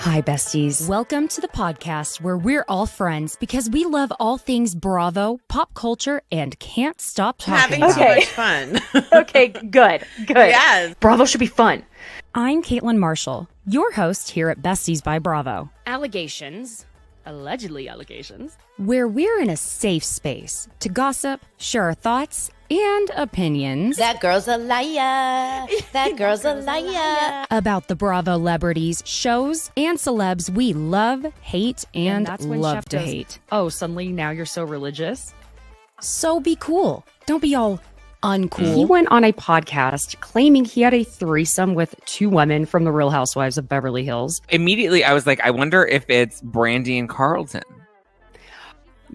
Hi, besties. Welcome to the podcast where we're all friends because we love all things Bravo, pop culture, and can't stop talking Having about so it. much fun. Okay, good. Yes. Bravo should be fun. I'm Caitlin Marshall, your host here at Besties by Bravo. Allegedly allegations, where we're in a safe space to gossip, share our thoughts, and opinions. That girl's a liar. That girl's a liar. About the Bravo celebrities, shows, and celebs we love, hate, and that's when love Chef to goes, hate. Oh, suddenly now you're so religious? So be cool. Don't be all uncool. He went on a podcast claiming he had a threesome with two women from the Real Housewives of Beverly Hills. Immediately, I was like, I wonder if it's Brandy and Carlton.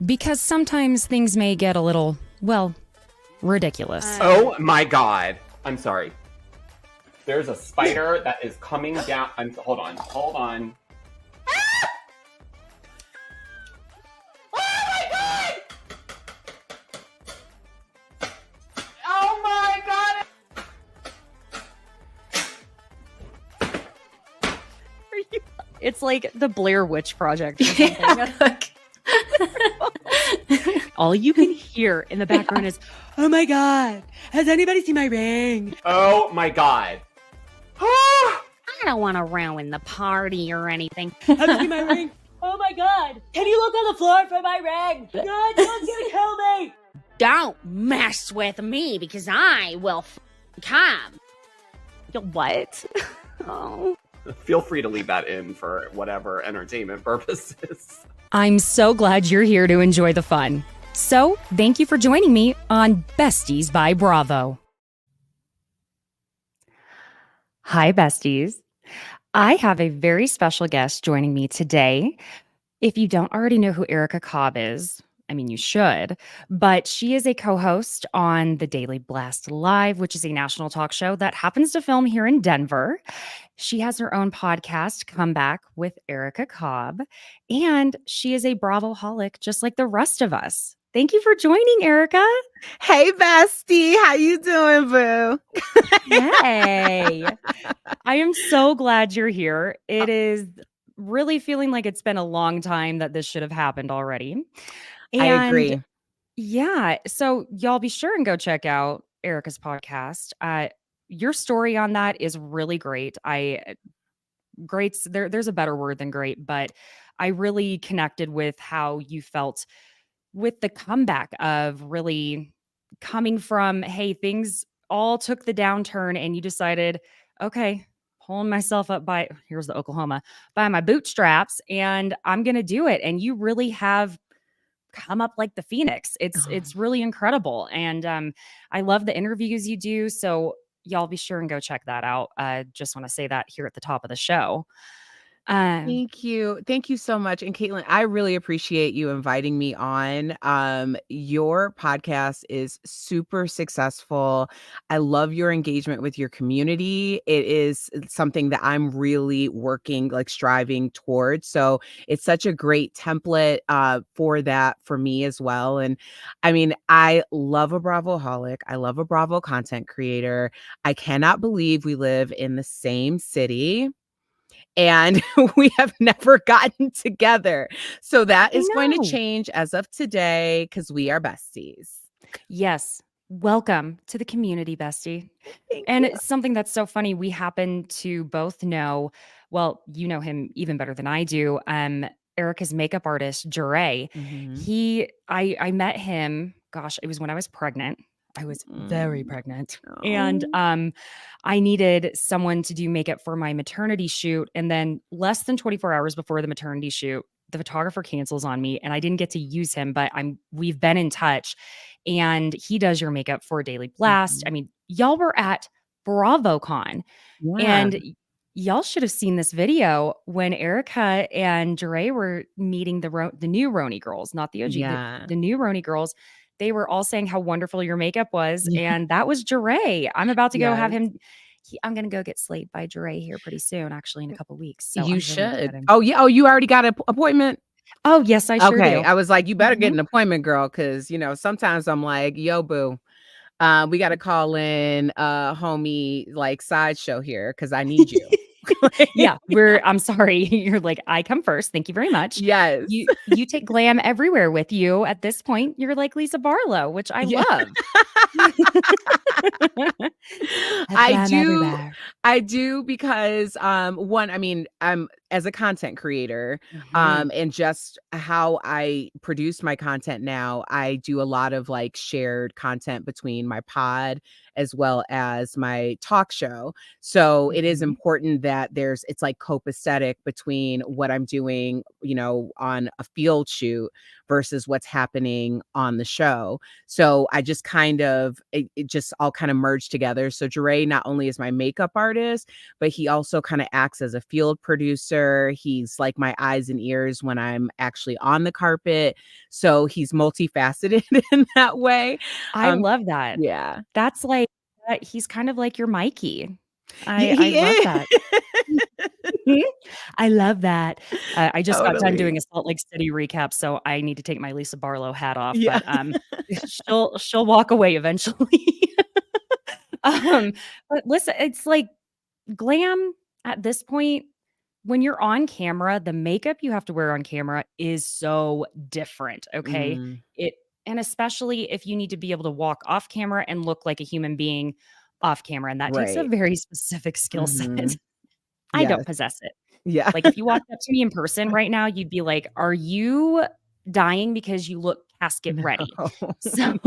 Because sometimes things may get a little, well, ridiculous. Oh my God. I'm sorry. There's a spider that is coming down. Hold on. Ah! Oh my God! It's like the Blair Witch Project or something. All you can hear in the background is, oh my God, has anybody seen my ring? Oh my God. I don't want to ruin the party or anything. Have you seen my ring? Oh my God, can you look on the floor for my ring? God, someone's gonna kill me. Don't mess with me because I will come. What? Oh. Feel free to leave that in for whatever entertainment purposes. I'm so glad you're here to enjoy the fun. So, thank you for joining me on Besties by Bravo. Hi, besties. I have a very special guest joining me today. If you don't already know who Erica Cobb is, I mean, you should, but she is a co-host on the Daily Blast Live, which is a national talk show that happens to film here in Denver. She has her own podcast, Come Back with Erica Cobb, and she is a Bravoholic just like the rest of us. Thank you for joining, Erica. Hey, bestie. How you doing, boo? Hey, I am so glad you're here. It is really feeling like it's been a long time that this should have happened already. I agree. Yeah. So y'all be sure and go check out Erica's podcast. Your story on that is really great. There's a better word than great, but I really connected with how you felt with the comeback of really coming from, hey, things all took the downturn and you decided, okay, pulling myself up by, here's the Oklahoma, by my bootstraps, and I'm going to do it. And you really have come up like the Phoenix. It's really incredible. And I love the interviews you do. So y'all be sure and go check that out. Just want to say that here at the top of the show. Thank you. Thank you so much. And Caitlin, I really appreciate you inviting me on. Your podcast is super successful. I love your engagement with your community. It is something that I'm really working, like striving towards. So it's such a great template for that for me as well. And I mean, I love a Bravoholic. I love a Bravo content creator. I cannot believe we live in the same city and we have never gotten together. So that is going to change as of today because we are besties. Yes. Welcome to the community, bestie. It's something that's so funny. We happen to both know, well, you know him even better than I do. Erica's makeup artist, Jure. Mm-hmm. I met him, gosh, it was when I was pregnant. I was very pregnant. And I needed someone to do makeup for my maternity shoot. And then less than 24 hours before the maternity shoot, the photographer cancels on me and I didn't get to use him, but we've been in touch and he does your makeup for Daily Blast. I mean, y'all were at BravoCon and y'all should have seen this video when Erica and Jure were meeting the new Roni girls, not the OG, the new Roni girls. They were all saying how wonderful your makeup was. And that was Jure. I'm about to go have him. I'm going to go get slayed by Jure here pretty soon, actually in a couple weeks. So you should. Oh, yeah. Oh, you already got an appointment? Oh, yes, I sure do. I was like, you better get an appointment, girl. Cause sometimes I'm like, yo, boo, we got to call in a homie like sideshow here. Cause I need you. Yeah, I'm sorry. You're like, I come first. Thank you very much. Yes. You take glam everywhere with you. At this point, you're like Lisa Barlow, which I love. I do because one, I mean, I'm as a content creator, and just how I produce my content now, I do a lot of like shared content between my pod as well as my talk show. So it is important that it's like copacetic between what I'm doing, on a field shoot versus what's happening on the show. So I just it just all kind of merged together. So Jure not only is my makeup artist, but he also kind of acts as a field producer. He's like my eyes and ears when I'm actually on the carpet. So he's multifaceted in that way. I love that. Yeah. That's like, he's kind of like your Mikey. I He love that. I love that. I just got done Totally. doing a Salt Lake City recap, so I need to take my Lisa Barlow hat off. Yeah. But she'll walk away eventually. But listen, it's like glam at this point. When you're on camera, the makeup you have to wear on camera is so different. Okay, Mm. and especially if you need to be able to walk off camera and look like a human being off camera, and that takes a Right. very specific skill set. Mhm. I Yes. don't possess it. Yeah. Like if you walked up to me in person right now, you'd be like, "Are you dying because you look casket ready?" So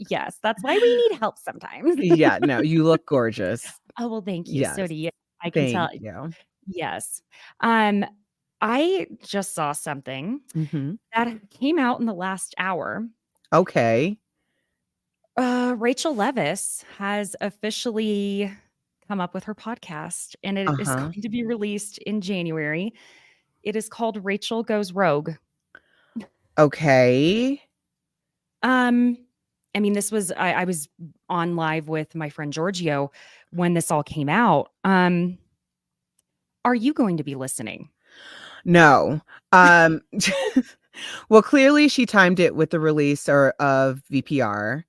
yes, that's why we need help sometimes. Yeah, no, you look gorgeous. Oh, well, thank you. So Yes. do you. I can tell. Thank you. Yes. I just saw something Mhm. that came out in the last hour. Okay. Rachel Levis has officially come up with her podcast, and it is Uh-huh. going to be released in January. It is called Rachel Goes Rogue. Okay. I mean, this was I was on live with my friend Giorgio when this all came out. Are you going to be listening? No. Well, clearly she timed it with the release of VPR.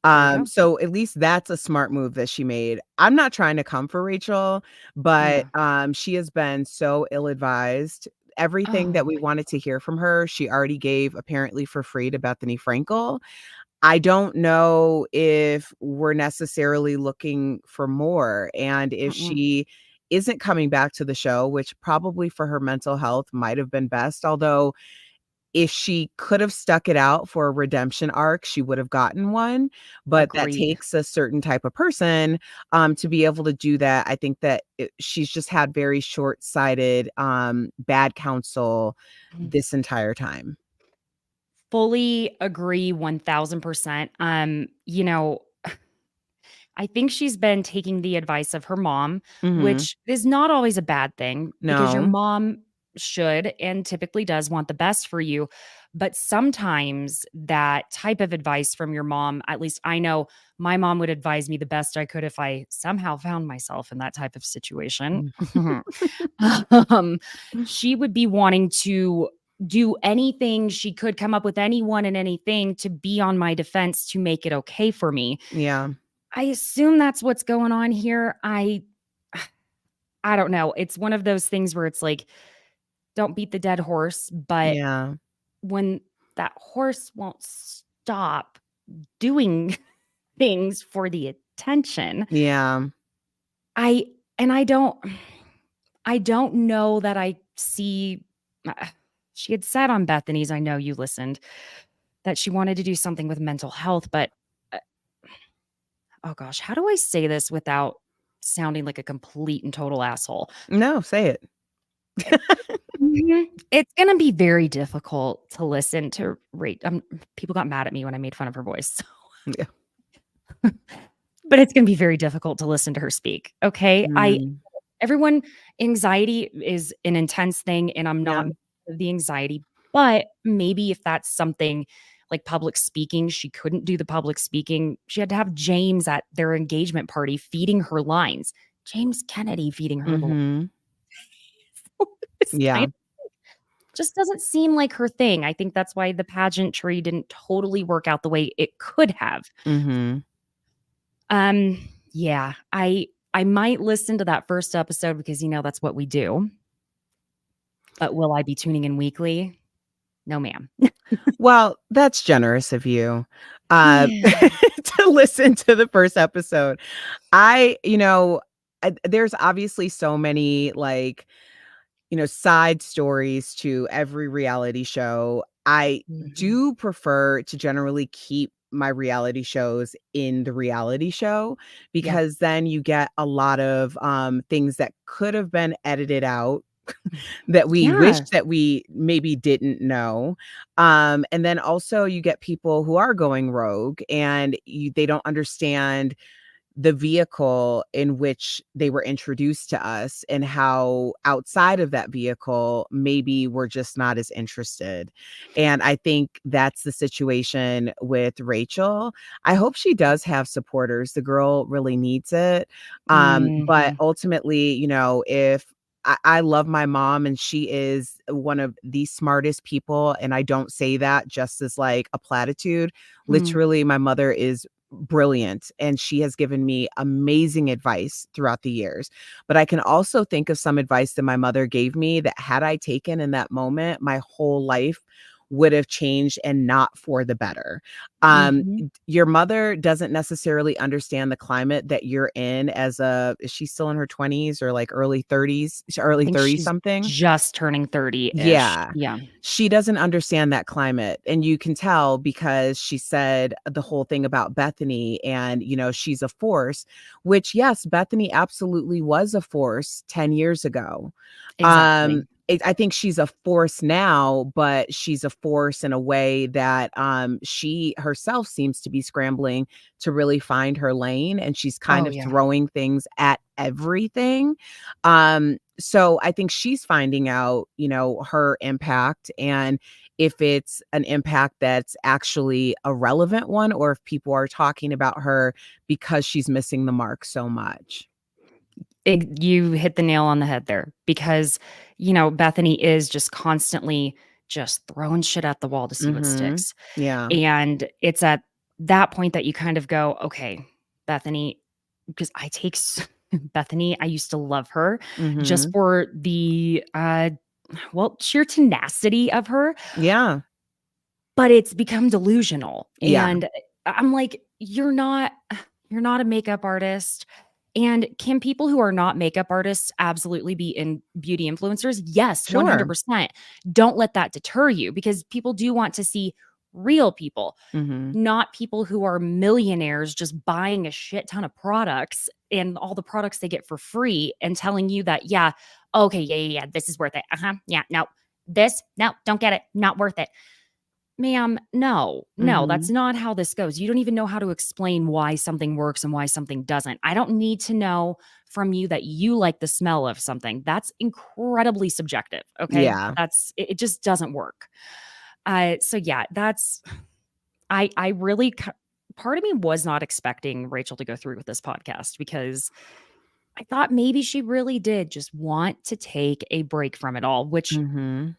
There you go. So at least that's a smart move that she made. I'm not trying to come for Rachel, but she has been so ill-advised. Everything that Oh we my wanted to hear from her, she already gave apparently for free to Bethany Frankel. I don't know if we're necessarily looking for more. And if Mm-mm. she isn't coming back to the show, which probably for her mental health might have been best, although if she could have stuck it out for a redemption arc, she would have gotten one. But that Agreed. takes a certain type of person to be able to do that. I think that she's just had very short-sighted bad counsel this entire time. Fully agree 1000%. I think she's been taking the advice of her mom, Mhm. which is not always a bad thing because your No. mom should and typically does want the best for you. But sometimes that type of advice from your mom, at least I know my mom would advise me the best I could if I somehow found myself in that type of situation. She would be wanting to do anything she could, come up with anyone and anything to be on my defense to make it okay for me. Yeah. I assume that's what's going on here. I don't know. It's one of those things where it's like, don't beat the dead horse, but Yeah. when that horse won't stop doing things for the attention, Yeah. I don't know that I see. She had said on Bethany's, I know you listened, that she wanted to do something with mental health, but oh gosh, how do I say this without sounding like a complete and total asshole? No, say it. It's gonna be very difficult to listen to rate. People got mad at me when I made fun of her voice. So. Yeah. But it's gonna be very difficult to listen to her speak. Okay. Mm. Everyone, anxiety is an intense thing, and I'm not Yeah. the anxiety, but maybe if that's something like public speaking, she couldn't do the public speaking. She had to have James at their engagement party feeding her lines. James Kennedy feeding her the lines. Mhm. Yeah. Just doesn't seem like her thing. I think that's why the pageantry didn't totally work out the way it could have. Mhm. Yeah, I might listen to that first episode because, that's what we do. But will I be tuning in weekly? No, ma'am. Well, that's generous of you Yeah. to listen to the first episode. There's obviously so many side stories to every reality show. I Mhm. do prefer to generally keep my reality shows in the reality show Yeah. because then you get a lot of things that could have been edited out that we wish Yeah. that we maybe didn't know. And then also you get people who are going rogue and they don't understand the vehicle in which they were introduced to us and how outside of that vehicle, maybe we're just not as interested. And I think that's the situation with Rachel. I hope she does have supporters. The girl really needs it. But Mhm. ultimately, if I love my mom and she is one of the smartest people. And I don't say that just as like a platitude. Mm. Literally, my mother is brilliant and she has given me amazing advice throughout the years. But I can also think of some advice that my mother gave me that had I taken in that moment, my whole life would have changed and not for the better. Mhm. Your mother doesn't necessarily understand the climate that you're in is she still in her 20s or like early 30s, I early think 30 she's something? just turning 30-ish. Yeah. Yeah. She doesn't understand that climate, and you can tell because she said the whole thing about Bethany and, she's a force, which, yes, Bethany absolutely was a force 10 years ago. Exactly. I think she's a force now, but she's a force in a way that, she herself seems to be scrambling to really find her lane, and she's kind Oh, of yeah. throwing things at everything. So I think she's finding out, her impact and if it's an impact that's actually a relevant one or if people are talking about her because she's missing the mark so much. You hit the nail on the head there because, Bethany is just constantly just throwing shit at the wall to see what Mhm. sticks. Yeah. And it's at that point that you kind of go, okay, Bethany, because Bethany, I used to love her just Mhm. for the, sheer tenacity of her, Yeah. but it's become delusional. Yeah. And I'm like, you're not a makeup artist. And can people who are not makeup artists absolutely be in beauty influencers? Yes, Sure. 100%. Don't let that deter you because people do want to see real people, Mhm. not people who are millionaires just buying a shit ton of products and all the products they get for free and telling you that, yeah, okay, yeah, this is worth it. Yeah, no, no, don't get it. Not worth it. Ma'am, no, that's Mhm. not how this goes. You don't even know how to explain why something works and why something doesn't. I don't need to know from you that you like the smell of something. That's incredibly subjective. Okay. Yeah. It just doesn't work. So yeah, I really, part of me was not expecting Rachel to go through with this podcast because I thought maybe she really did just want to take a break from it all, which Mhm.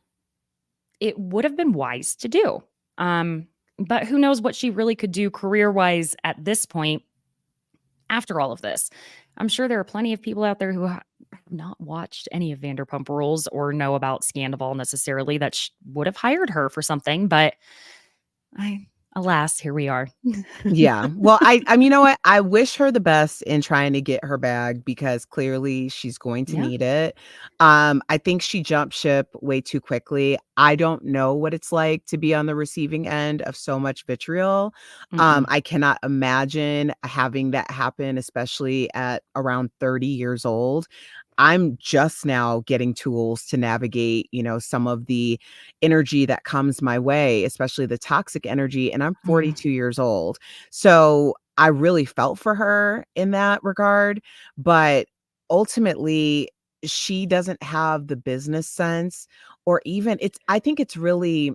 it would have been wise to do. But who knows what she really could do career wise at this point after all of this. I'm sure there are plenty of people out there who have not watched any of Vanderpump Rules or know about Scandival necessarily that would have hired her for something. But alas, here we are. Yeah. Well, you know what? I wish her the best in trying to get her bag because clearly she's going to Yeah. need it. I think she jumped ship way too quickly. I don't know what it's like to be on the receiving end of so much vitriol. Mm-mm. I cannot imagine having that happen, especially at around 30 years old. I'm just now getting tools to navigate, some of the energy that comes my way, especially the toxic energy. And I'm Mm. 42 years old. So I really felt for her in that regard. But ultimately, she doesn't have the business sense or even I think it's really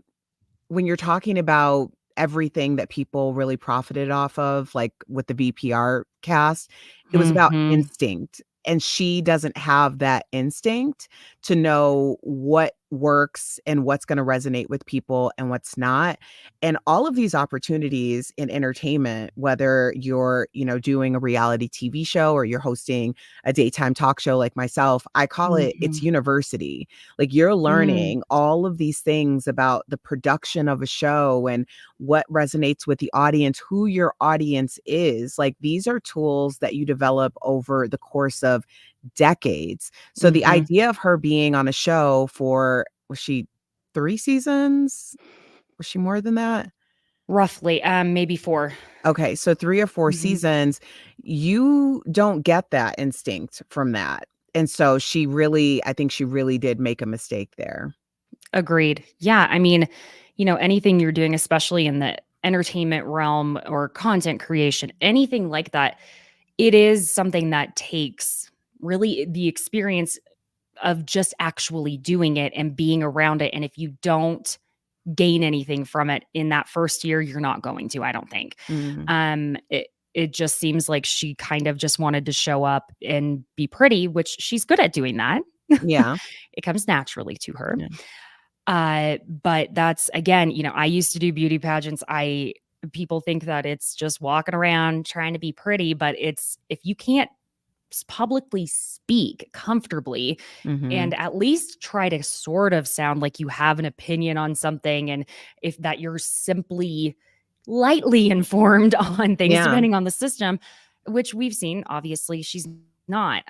when you're talking about everything that people really profited off of, like with the VPR cast, it was about Mhm. instinct. And she doesn't have that instinct to know what works and what's going to resonate with people and what's not. And all of these opportunities in entertainment, whether you're, doing a reality TV show or you're hosting a daytime talk show like myself, I call it's university. Like you're learning all of these things about the production of a show and what resonates with the audience, who your audience is. Like these are tools that you develop over the course of decades. So the idea of her being on a show for, was she 3 seasons? Was she more than that? Roughly, maybe 4. Okay, so 3 or 4 seasons, you don't get that instinct from that. And so I think she really did make a mistake there. Agreed. Yeah. I mean, anything you're doing, especially in the entertainment realm or content creation, anything like that, it is something that takes really the experience of just actually doing it and being around it. And if you don't gain anything from it in that first year, you're not going to, I don't think. It just seems like she kind of just wanted to show up and be pretty, which she's good at doing that. Yeah. It comes naturally to her. Yeah. But that's, again, I used to do beauty pageants. People think that it's just walking around trying to be pretty, but it's, if you can't publicly speak comfortably and at least try to sort of sound like you have an opinion on something, and if that you're simply lightly informed on things depending on the system, which we've seen, obviously she's not.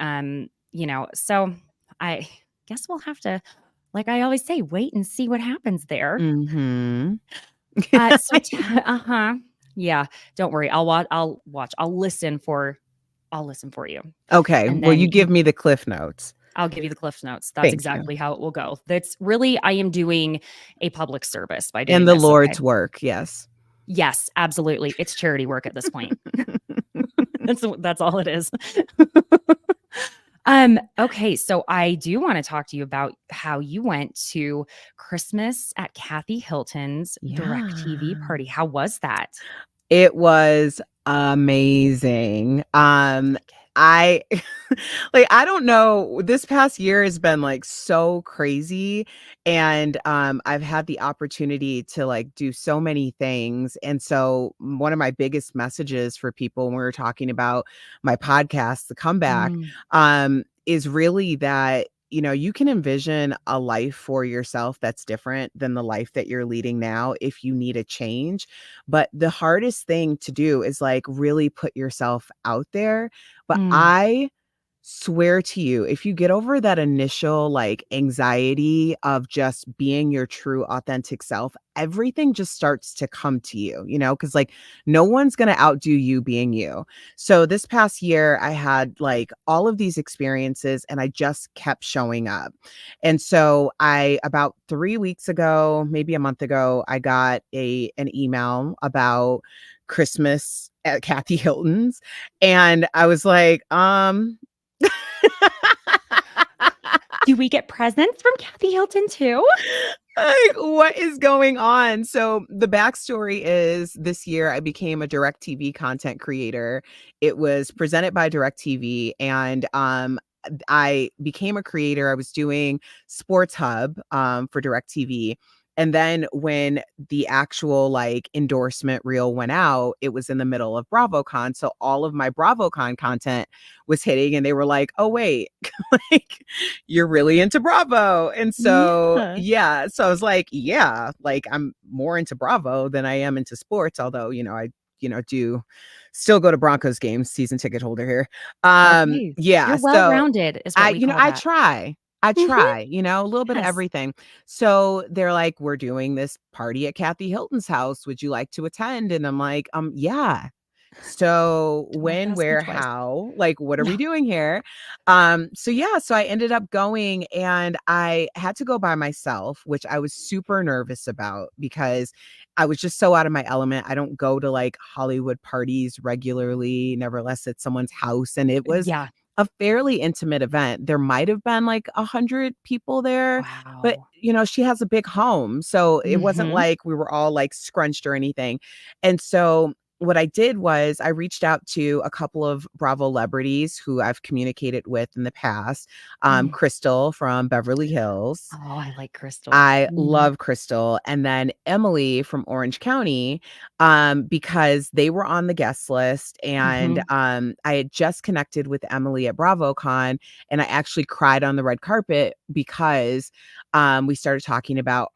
So I guess we'll have to, like I always say, wait and see what happens there. Yeah, don't worry, I'll watch, I'll listen for you. Okay. And Will then you give me the Cliff Notes? I'll give you the Cliff Notes. That's Thank exactly you. how it will go. That's really, I am doing a public service by doing And the this, Lord's okay? work. Yes. Yes, absolutely. It's charity work at this point. That's all it is. Okay, so I do want to talk to you about how you went to Christmas at Kathy Hilton's DirecTV party. How was that? It was amazing. I I don't know. This past year has been like so crazy. And I've had the opportunity to like do so many things. And so one of my biggest messages for people when we were talking about my podcast, The Comeback, is really that you can envision a life for yourself that's different than the life that you're leading now if you need a change. But the hardest thing to do is like really put yourself out there. But I swear to you, if you get over that initial like anxiety of just being your true authentic self, everything just starts to come to you, because like no one's going to outdo you being you. So this past year, I had like all of these experiences and I just kept showing up. And so about 3 weeks ago, maybe a month ago, I got an email about Christmas at Kathy Hilton's. And I was like, do we get presents from Kathy Hilton too? Like, what is going on? So the backstory is this year I became a DirecTV content creator. It was presented by DirecTV, and I became a creator. I was doing Sports Hub for DirecTV. And then when the actual like endorsement reel went out, it was in the middle of BravoCon. So all of my BravoCon content was hitting and they were like, oh, wait, like you're really into Bravo. And so, yeah. So I was like, yeah, like I'm more into Bravo than I am into sports. Although, I do still go to Broncos games, season ticket holder here. Okay. Yeah. You're well-rounded is what we call I that. try. I try, a little bit of everything. So they're like, we're doing this party at Kathy Hilton's house. Would you like to attend? And I'm like, yeah. So when, where, how, like, what are we doing here? So I ended up going, and I had to go by myself, which I was super nervous about because I was just so out of my element. I don't go to like Hollywood parties regularly, nevertheless at someone's house. And it was a fairly intimate event. There might have been like 100 people there, but she has a big home. So it wasn't like we were all like scrunched or anything. And so what I did was I reached out to a couple of Bravo celebrities who I've communicated with in the past. Mm. Crystal from Beverly Hills. Oh, I like Crystal. I love Crystal. And then Emily from Orange County, because they were on the guest list. And I had just connected with Emily at BravoCon, and I actually cried on the red carpet because we started talking about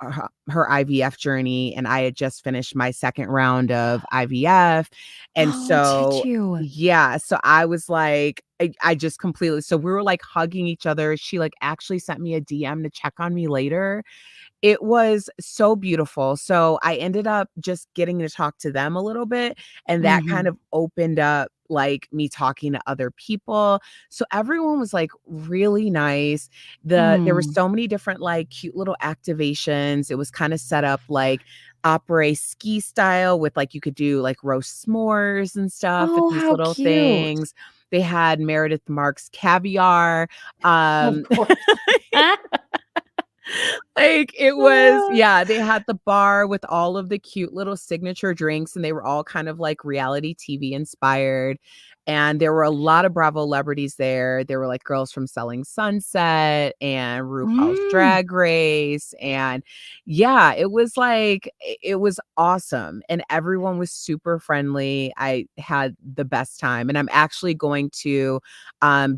her IVF journey, and I had just finished my second round of IVF. And Oh, so, did you? yeah, so I was like, I just completely, so we were like hugging each other. She like actually sent me a DM to check on me later. It was so beautiful. So I ended up just getting to talk to them a little bit, and that kind of opened up like me talking to other people. So everyone was like really nice. There were so many different like cute little activations. It was kind of set up like opera ski style with like you could do like roast s'mores and stuff with Oh, these how little cute. things. They had Meredith Marks caviar. Of course. Like it was, yeah, they had the bar with all of the cute little signature drinks, and they were all kind of like reality TV inspired. And there were a lot of Bravo celebrities there. There were like girls from Selling Sunset and RuPaul's Drag Race. And yeah, it was like, it was awesome. And everyone was super friendly. I had the best time. And I'm actually going to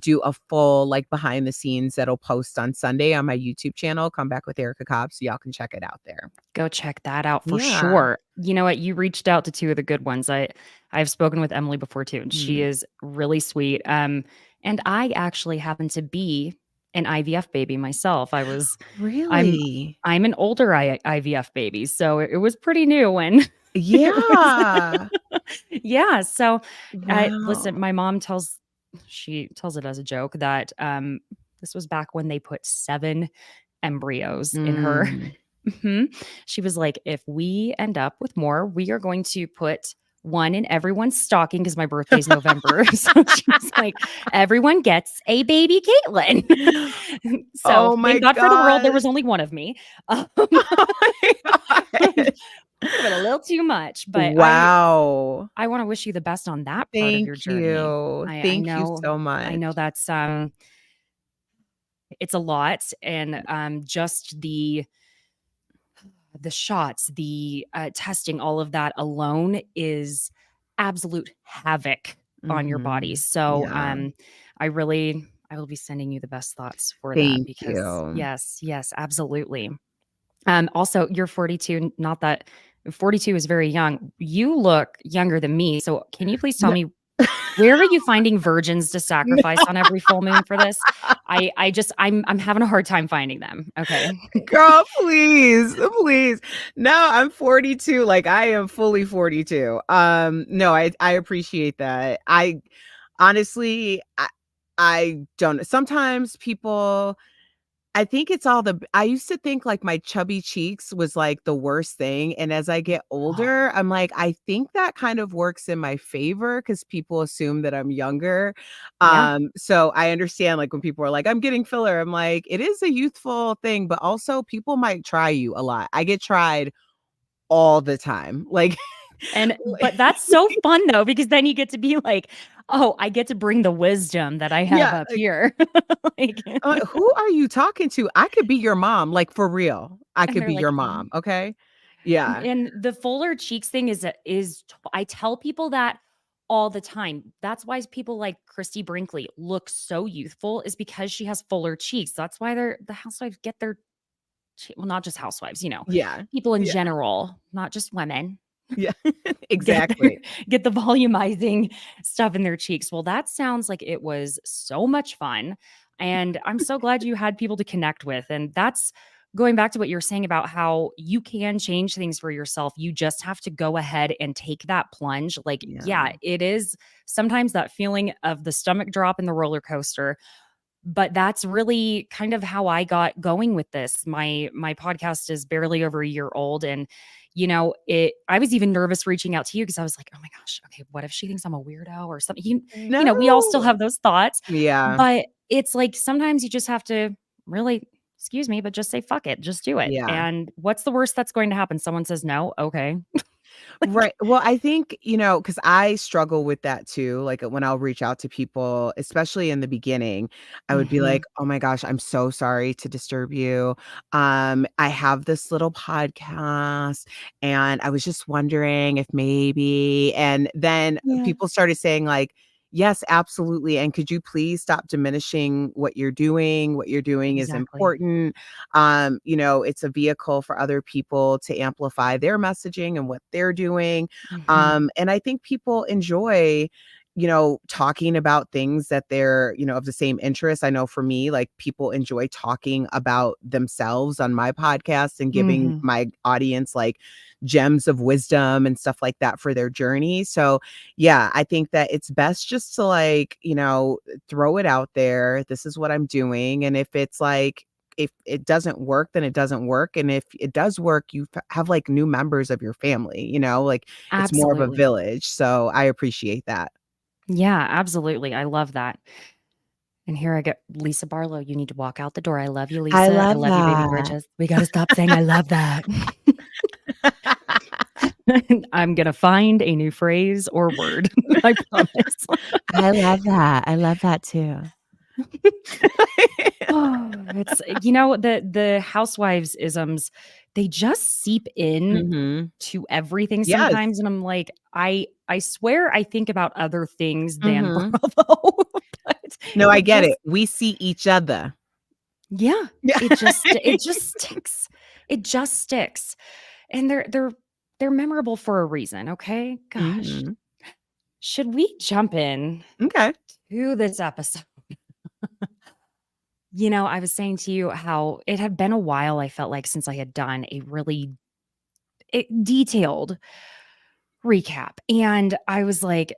do a full like behind the scenes that'll post on Sunday on my YouTube channel, Come Back with Erica Cobb, so y'all can check it out there. Go check that out for Yeah. sure. You know what? You reached out to two of the good ones. I've spoken with Emily before too, and she is really sweet. And I actually happen to be an IVF baby myself. Really? I'm an older IVF baby, so it was pretty new when. Yeah. Yeah. So Wow. listen, my mom tells it as a joke that this was back when they put 7 embryos in her. She was like, if we end up with more, we are going to put one in everyone's stocking because my birthday's November. So she was like, everyone gets a baby Caitlin. So thank God for the world, there was only one of me. Oh my God. But a little too much, but wow. I want to wish you the best on that part of your journey. Thank you so much. I know that's it's a lot, and just the shots, the testing, all of that alone is absolute havoc on your body. So I will be sending you the best thoughts for that because yes, absolutely. Also, you're 42, not that 42 is very young. You look younger than me. So can you please tell me, where are you finding virgins to sacrifice on every full moon for this? I'm having a hard time finding them. Okay. Girl, please. No, I'm 42. Like I am fully 42. No, I appreciate that. I honestly, I don't. Sometimes people, I think it's all I used to think like my chubby cheeks was like the worst thing. And as I get older, I'm like, I think that kind of works in my favor because people assume that I'm younger. So I understand like when people are like, I'm getting filler, I'm like, it is a youthful thing, but also people might try you a lot. I get tried all the time. Like, but that's so fun though, because then you get to be like, oh, I get to bring the wisdom that I have up here. Like, who are you talking to? I could be your mom, like for real. I could be like, your mom. Okay. Yeah. And the fuller cheeks thing is I tell people that all the time. That's why people like Christy Brinkley look so youthful, is because she has fuller cheeks. That's why the housewives get their, well, not just housewives, people in general, not just women. Yeah, exactly. Get the volumizing stuff in their cheeks. Well, that sounds like it was so much fun. And I'm so glad you had people to connect with. And that's going back to what you're saying about how you can change things for yourself. You just have to go ahead and take that plunge. Like, yeah, it is sometimes that feeling of the stomach drop in the roller coaster. But that's really kind of how I got going with this. My podcast is barely over a year old, and I was even nervous reaching out to you because I was like, oh my gosh, okay, what if she thinks I'm a weirdo or something? We all still have those thoughts. Yeah. But it's like sometimes you just have to really, excuse me, but just say fuck it, just do it. Yeah. And what's the worst that's going to happen? Someone says no, okay. Right. Well, I think, because I struggle with that too. Like when I'll reach out to people, especially in the beginning, I would be Mhm. like, "Oh my gosh, I'm so sorry to disturb you. I have this little podcast and I was just wondering if maybe," and then Yeah. people started saying like, "Yes, absolutely. And could you please stop diminishing what you're doing? What you're doing is Exactly. important. It's a vehicle for other people to amplify their messaging and what they're doing." Mhm. And I think people enjoy, talking about things that they're, of the same interest. I know for me, like people enjoy talking about themselves on my podcast and giving Mhm. my audience like gems of wisdom and stuff like that for their journey. So, yeah, I think that it's best just to like, throw it out there. This is what I'm doing. And if it's like, if it doesn't work, then it doesn't work. And if it does work, you have like new members of your family, like it's more of a Absolutely. village. So I appreciate that. Yeah, absolutely. I love that. And here I get Lisa Barlow, you need to walk out the door. I love you, I Lisa. I love love you, baby that. bridges. We gotta stop saying I love that. I'm gonna find a new phrase or word. I promise. I love that. I love that too. Oh, it's the housewives isms, they just seep in Mhm. to everything Yes. sometimes, and I'm like, I swear I think about other things than Mhm. Bravo, but No, I it get just it. We see each other. yeah, Yeah. it just sticks. It just sticks. And they're memorable for a reason, okay? Gosh. Mhm. Should we jump in Okay. to this episode? I was saying to you how it had been a while, I felt like, since I had done a really detailed recap. And I was like,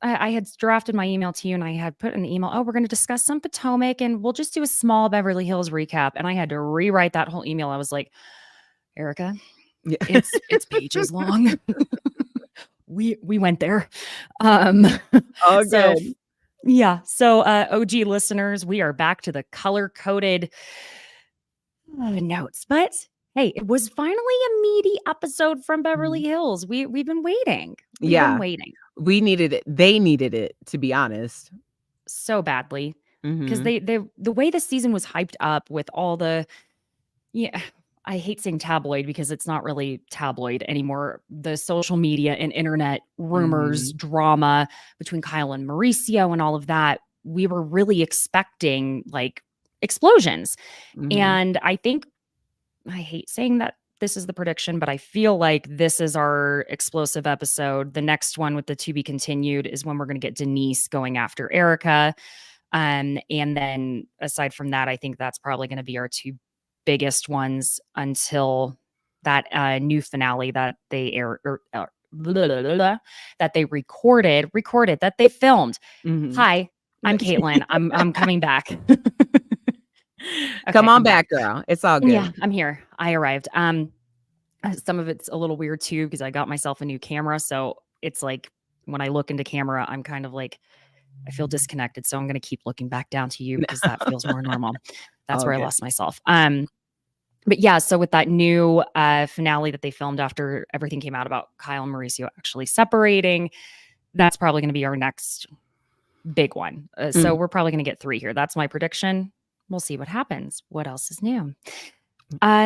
I had drafted my email to you and I had put in the email, oh, we're going to discuss some Potomac and we'll just do a small Beverly Hills recap. And I had to rewrite that whole email. I was like, Erica, Yeah. it's pages long. We went there. Um, All so good. yeah. So OG listeners, we are back to the color coded notes. But hey, it was finally a meaty episode from Beverly Mhm. Hills. We've been waiting. We've been Yeah. waiting We needed it. They needed it, to be honest. so badly because Mhm. the way the season was hyped up with all the yeah. I hate saying tabloid because it's not really tabloid anymore. The social media and internet rumors, Mhm. drama between Kyle and Mauricio and all of that, we were really expecting like explosions. Mhm. And I think I hate saying that this is the prediction, but I feel like this is our explosive episode. The next one with the to be continued is when we're going to get Denise going after Erica. And then aside from that, I think that's probably going to be our two biggest ones until that new finale that they air blah, blah, blah, blah, that they recorded that they filmed. Mhm. Hi, I'm Caitlin. I'm coming back. Come Okay, on I'm back. back, girl. It's all Yeah, good. I'm here. I arrived. Some of it's a little weird too because I got myself a new camera, so it's like when I look into camera, I'm kind of like I feel disconnected. So I'm going to keep looking back down to you because that feels more normal. That's All where I good. lost myself. But yeah, so with that new finale that they filmed after everything came out about Kyle and Mauricio actually separating, that's probably going to be our next big one. So Mm. we're probably going to get 3 here. That's my prediction. We'll see what happens. What else is new?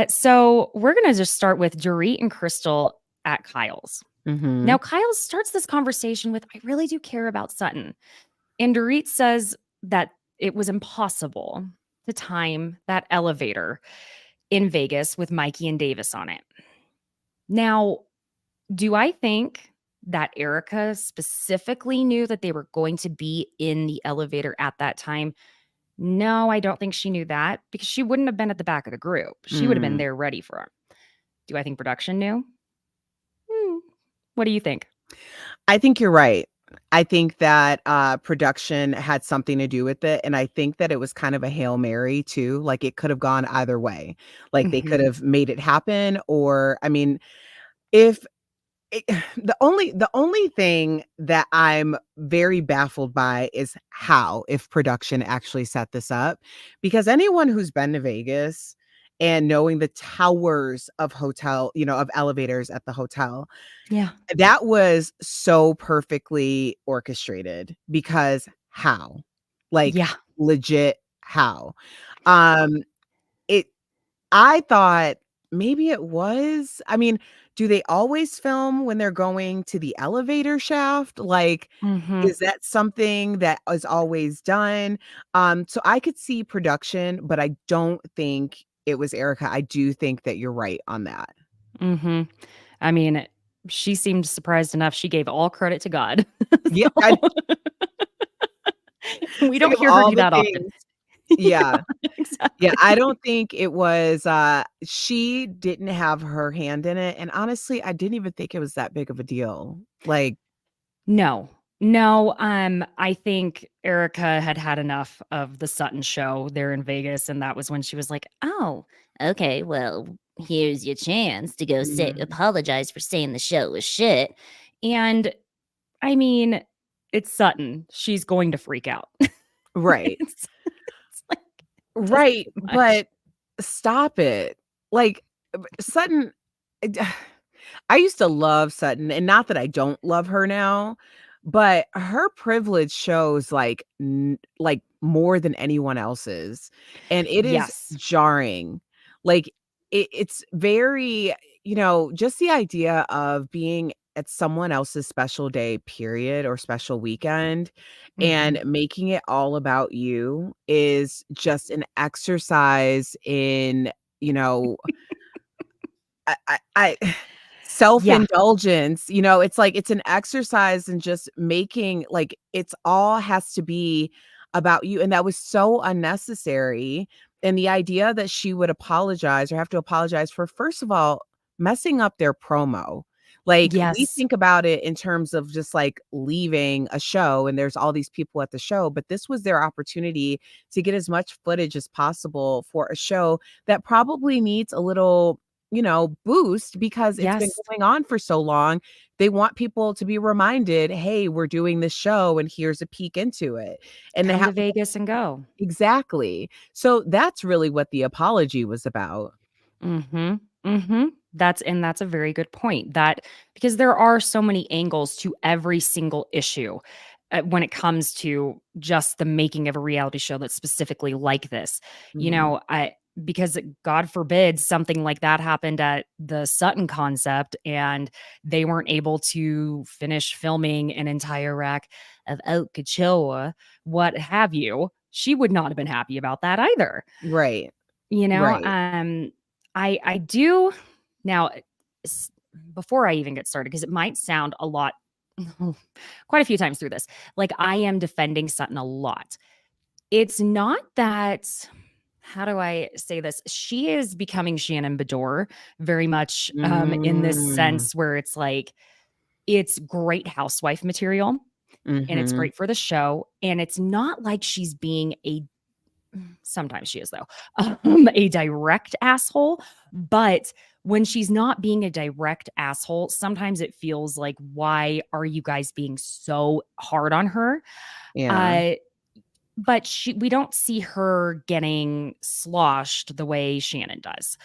So we're going to just start with Dorit and Crystal at Kyle's. Mhm. Now, Kyle starts this conversation with, I really do care about Sutton. And Dorit says that it was impossible to time that elevator in Vegas with Mikey and Davis on it. Now, do I think that Erica specifically knew that they were going to be in the elevator at that time? No, I don't think she knew that because she wouldn't have been at the back of the group. She would have been Mm. there ready for him. Do I think production knew? What do you think? I think you're right. I think that production had something to do with it. And I think that it was kind of a Hail Mary too. Like it could have gone either way. Like they could Mhm. have made it happen. Or I mean, if it, the only thing that I'm very baffled by is how if production actually set this up. Because anyone who's been to Vegas and knowing the towers of of elevators at the hotel. Yeah. That was so perfectly orchestrated because how? Like Yeah. legit how? Um it I thought maybe it was. I mean, do they always film when they're going to the elevator shaft? Like, Mhm. is that something that is always done? So I could see production, but I don't think it was Erica. I do think that you're right on that. Mhm. I mean, she seemed surprised enough. She gave all credit to God. Yeah, We think don't of hear her all do the that often. things. Yeah. Yeah, Exactly. I don't think it was, she didn't have her hand in it, and honestly, I didn't even think it was that big of a deal. Like, No. No, I think Erica had had enough of the Sutton show there in Vegas, and that was when she was like, Oh, okay. Well, here's your chance to go say mm, apologize for saying the show was shit. and I mean, it's Sutton. She's going to freak out. right. It's like just Right, too much. but stop it. Like, Sutton I used to love Sutton, and not that I don't love her now, but her privilege shows like more than anyone else's, and it is Yes. jarring. Like it's very, just the idea of being at someone else's special day period or special weekend and Mhm. making it all about you is just an exercise in, you know, I Yeah. self-indulgence, it's like it's an exercise in just making like it's all has to be about you, and that was so unnecessary, and the idea that she would apologize or have to apologize for, first of all, messing up their promo. Like, we Yes. think about it in terms of just, like, leaving a show, and there's all these people at the show, but this was their opportunity to get as much footage as possible for a show that probably needs a little boost because it's been Yes. going on for so long. They want people to be reminded, "Hey, we're doing this show and here's a peek into it." And they Come have to Vegas and go. exactly. So that's really what the apology was about. Mhm. Mhm. That's a very good point. That because there are so many angles to every single issue, when it comes to just the making of a reality show that's specifically like this. Mhm. I because God forbid something like that happened at the Sutton concept and they weren't able to finish filming an entire rack of haute couture, what have you. She would not have been happy about that either. Right. You know, Right. I do now s before I even get started, because it might sound a lot quite a few times through this, like I am defending Sutton a lot. It's not that how do I say this? She is becoming Shannon Beador very much, in this Mm. sense where it's like, it's great housewife material, and it's Mhm. great for the show, and it's not like she's being a sometimes she is though, a direct asshole. But when she's not being a direct asshole, sometimes it feels like, why are you guys being so hard on her? Yeah. Uh, but we don't see her getting sloshed the way Shannon does.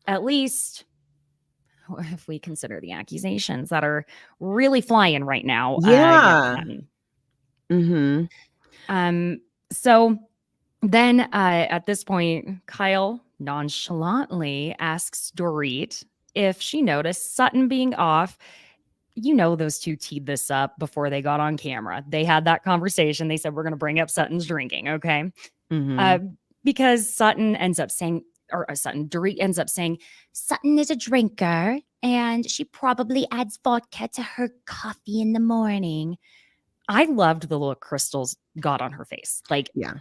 At least if we consider the accusations that are really flying right now against Yeah. Sutton. Mhm. Um, so then at this point, Kyle nonchalantly asks Dorit if she noticed Sutton being off. Those two teed this up before they got on camera. They had that conversation. They said, we're going to bring up Sutton's drinking. Okay. Uh, Mhm. because Sutton ends up saying, or Sutton, Dorit ends up saying, Sutton is a drinker and she probably adds vodka to her coffee in the morning. I loved the look Crystal's got on her face. Like, Yeah.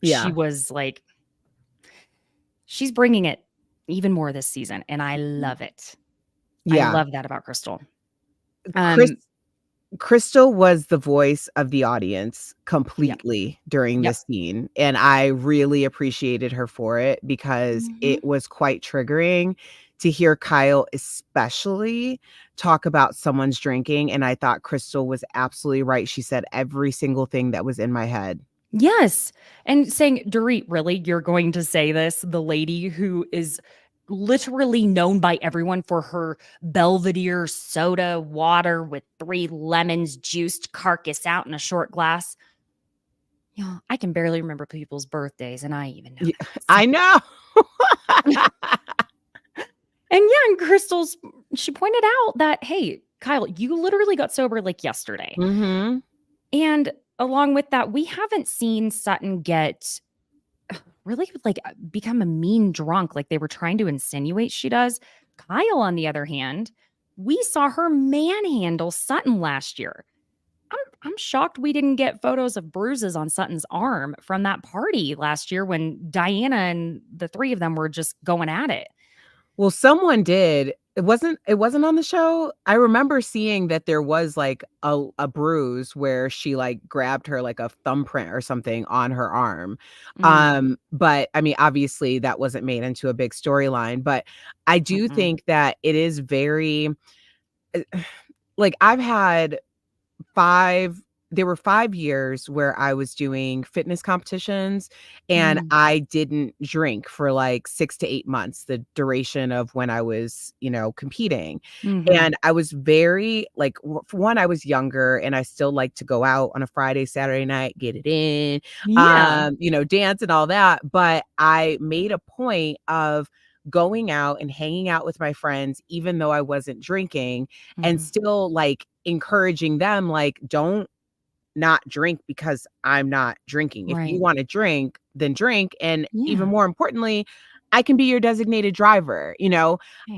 she Yeah. was like, she's bringing it even more this season, and I love it. I Yeah. love that about Crystal. Chris Um, Crystal was the voice of the audience yep, completely during yep. this scene, and I really appreciated her for it because Mhm. it was quite triggering to hear Kyle especially talk about someone's drinking, and I thought Crystal was absolutely right. She said every single thing that was in my head. Yes. And saying, Dorit, really? You're going to say this? The lady who is literally known by everyone for her Belvedere soda water with 3 lemons juiced carcass out in a short glass. Yeah, I can barely remember people's birthdays, and I even know Yeah, that. I know. And and Crystal's, she pointed out that, hey, Kyle, you literally got sober like yesterday. Mm-hmm. And along with that, we haven't seen Sutton get really like become a mean drunk like they were trying to insinuate she does. Kyle, on the other hand, we saw her manhandle Sutton last year. I'm shocked we didn't get photos of bruises on Sutton's arm from that party last year when Diana and the 3 of them were just going at it. Well, someone did. It wasn't on the show. I remember seeing that there was like a bruise where she like grabbed her like a thumbprint or something on her arm. But I mean, obviously that wasn't made into a big storyline, but I do think that it is very like I've had 5 there were 5 years where I was doing fitness competitions and I didn't drink for like 6 to 8 months, the duration of when I was, competing. And I was very like, for one, I was younger and I still like to go out on a Friday, Saturday night, get it in, dance and all that. But I made a point of going out and hanging out with my friends, even though I wasn't drinking, and still like encouraging them, like, don't not drink because I'm not drinking. If you want to drink, then drink. And even more importantly, I can be your designated driver.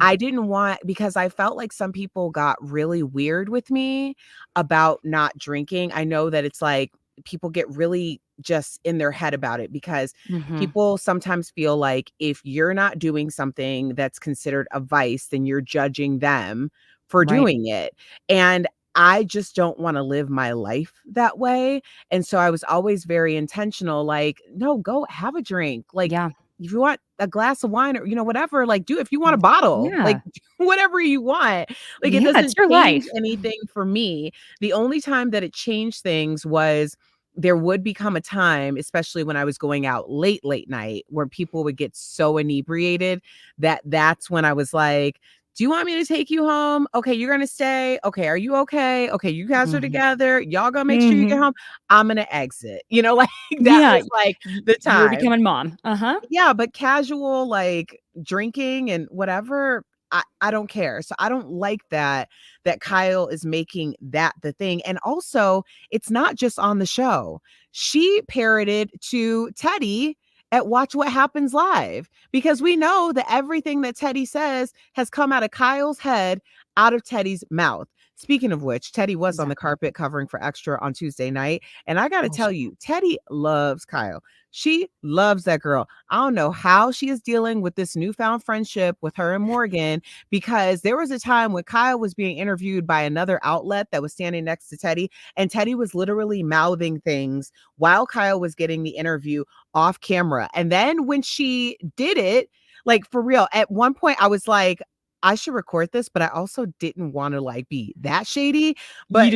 I didn't want, because I felt like some people got really weird with me about not drinking. I know that it's like people get really just in their head about it because people sometimes feel like if you're not doing something that's considered a vice, then you're judging them for doing it. And I just don't want to live my life that way. And so I was always very intentional, like, no, go have a drink. Like, if you want a glass of wine or, whatever, like if you want a bottle, like whatever you want, like it doesn't it's your change life. anything for me. The only time that it changed things was there would become a time, especially when I was going out late night, where people would get so inebriated that's when I was like, do you want me to take you home? Okay, you're going to stay. Okay, are you okay? Okay, you guys are together. Y'all gonna make sure you get home. I'm going to exit. Like that was like the time. You're becoming mom. Yeah, but casual like drinking and whatever, I don't care. So I don't like that Kyle is making that the thing. And also, it's not just on the show. She parroted to Teddy at Watch What Happens Live, because we know that everything that Teddy says has come out of Kyle's head, out of Teddy's mouth. Speaking of which, Teddy was on the carpet covering for Extra on Tuesday night. And I got to tell you, Teddy loves Kyle. She loves that girl. I don't know how she is dealing with this newfound friendship with her and Morgan, because there was a time when Kyle was being interviewed by another outlet that was standing next to Teddy, and Teddy was literally mouthing things while Kyle was getting the interview off camera. And then when she did it, like for real, at one point I was like, I should record this, but I also didn't want to like be that shady. But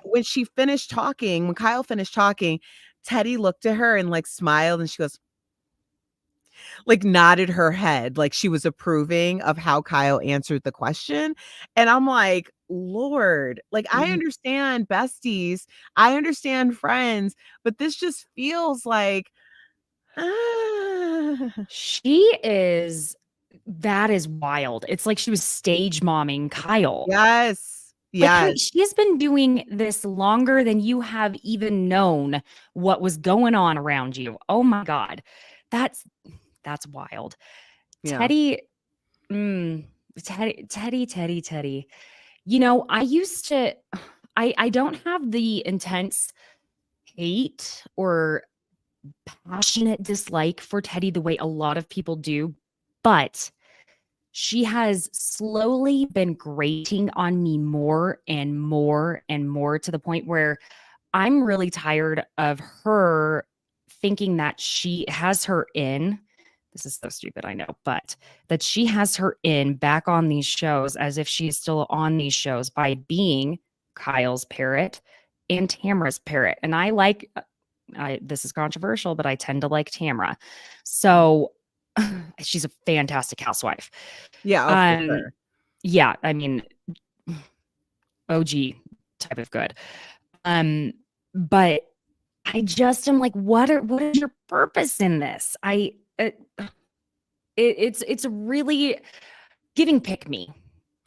when she finished talking, when Kyle finished talking, Teddy looked at her and like smiled, and she goes, like nodded her head, like she was approving of how Kyle answered the question. And I'm like, Lord, like I understand besties, I understand friends, but this just feels like that is wild. It's like she was stage momming Kyle. Yes. Like, she has been doing this longer than you have even known what was going on around you. Oh my God. That's wild. Yeah. Teddy. I don't have the intense hate or passionate dislike for Teddy the way a lot of people do, but she has slowly been grating on me more and more and more, to the point where I'm really tired of her thinking that she has her in. This is so stupid, I know, but that she has her in back on these shows as if she is still on these shows by being Kyle's parrot and Tamara's parrot. And I like this is controversial, but I tend to like Tamra. So she's a fantastic housewife. Yeah, for sure. Yeah, I mean, OG type of good. But I just am like, what is your purpose in this? It's really giving pick me.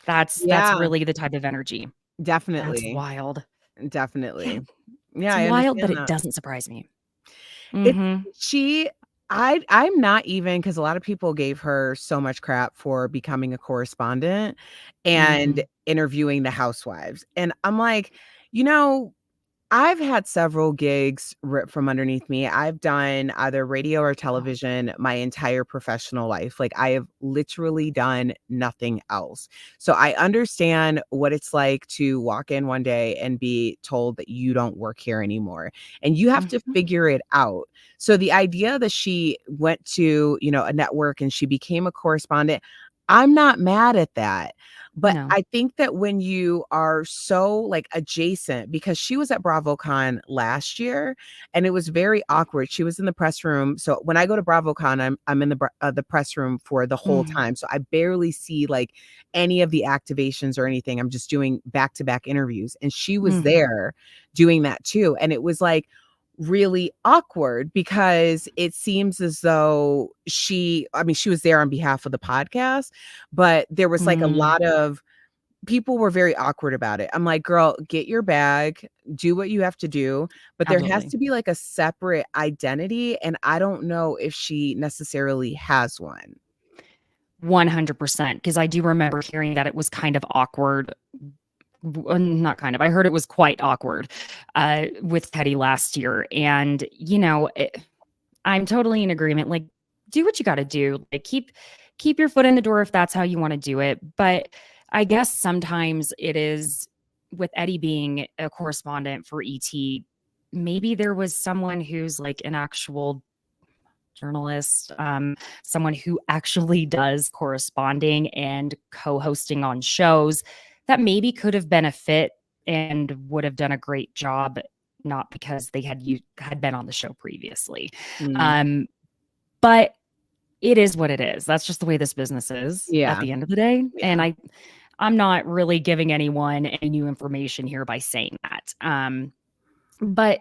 That's really the type of energy. Definitely. That's wild. Definitely. Yeah, It's I wild, but understand it that. doesn't surprise me. Mhm. I'm not even, because a lot of people gave her so much crap for becoming a correspondent and interviewing the housewives. And I'm like, you know, I've had several gigs ripped from underneath me. I've done either radio or television my entire professional life. Like, I have literally done nothing else. So I understand what it's like to walk in one day and be told that you don't work here anymore, and you have to figure it out. So the idea that she went to, a network and she became a correspondent, I'm not mad at that. But No. I think that when you are so like adjacent, because she was at BravoCon last year and it was very awkward. She was in the press room. So when I go to BravoCon, I'm in the press room for the whole time. So I barely see like any of the activations or anything. I'm just doing back-to-back interviews. And she was there doing that too. And it was like really awkward because it seems as though she was there on behalf of the podcast, but there was like a lot of people were very awkward about it. I'm like, girl, get your bag, do what you have to do, but there has to be like a separate identity. And I don't know if she necessarily has one. 100%. Because I do remember hearing that it was kind of awkward. Not kind of. I heard it was quite awkward with Teddy last year. And, I'm totally in agreement. Like, do what you got to do. Like, keep your foot in the door if that's how you want to do it. But I guess sometimes it is, with Eddie being a correspondent for ET, maybe there was someone who's like an actual journalist, someone who actually does corresponding and co-hosting on shows that maybe could have been a fit and would have done a great job, not because they had been on the show previously. But it is what it is. That's just the way this business is at the end of the day. Yeah. And I'm not really giving anyone any new information here by saying that. But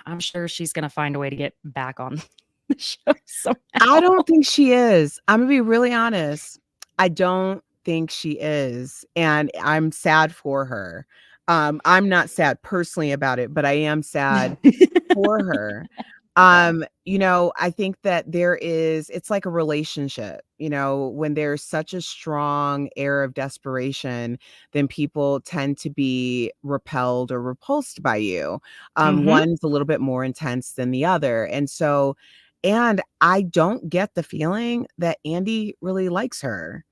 I'm sure she's going to find a way to get back on the show somehow. I don't think she is. I'm going to be really honest. I don't think she is. And I'm sad for her. I'm not sad personally about it, but I am sad for her. I think that it's like a relationship, when there's such a strong air of desperation, then people tend to be repelled or repulsed by you. One's a little bit more intense than the other. And I don't get the feeling that Andy really likes her.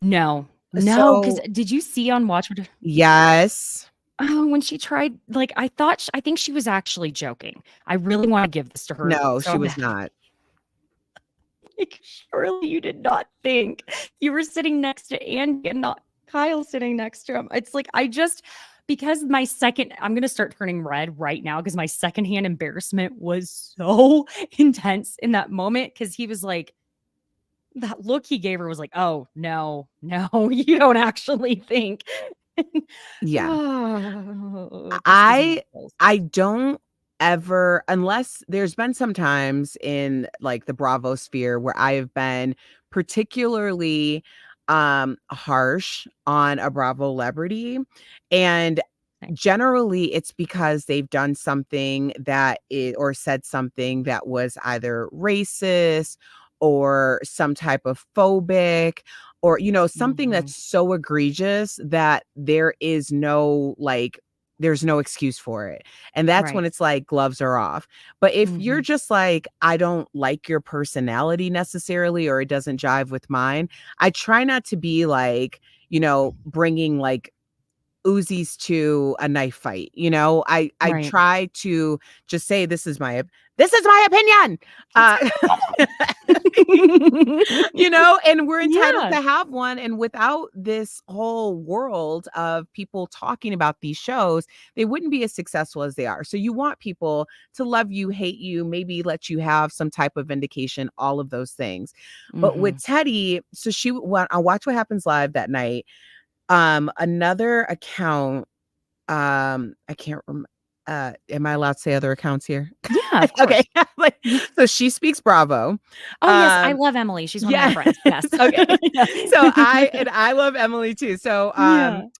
No, because did you see on Watch? Yes. Oh, when she tried, like, I think she was actually joking. I really want to give this to her. No, she was not. Like, surely you did not think you were sitting next to Andy and not Kyle sitting next to him. It's like, because I'm going to start turning red right now because my secondhand embarrassment was so intense in that moment, because he was like, that look he gave her was like, oh, no, you don't actually think. Yeah. I don't ever, unless there's been some times in like the Bravo sphere where I have been particularly harsh on a Bravo celebrity, and generally it's because they've done something or said something that was either racist or some type of phobic, or something that's so egregious that there's no excuse for it. And that's when it's like gloves are off. But if you're just like, I don't like your personality necessarily, or it doesn't jive with mine, I try not to be like, bringing like Uzis to a knife fight. You know, I Right. try to just say, this is my opinion. You know, and we're entitled Yeah. to have one. And without this whole world of people talking about these shows, they wouldn't be as successful as they are. So you want people to love you, hate you, maybe let you have some type of vindication, all of those things. But with Teddy, so I Watch What Happens Live that night. Another account, I can't remember. Am I allowed to say other accounts here? Yeah, of course. Okay. Like, so she speaks Bravo. Oh, yes. I love Emily. She's one of my friends. Yes. Okay. Yeah. So I love Emily too. So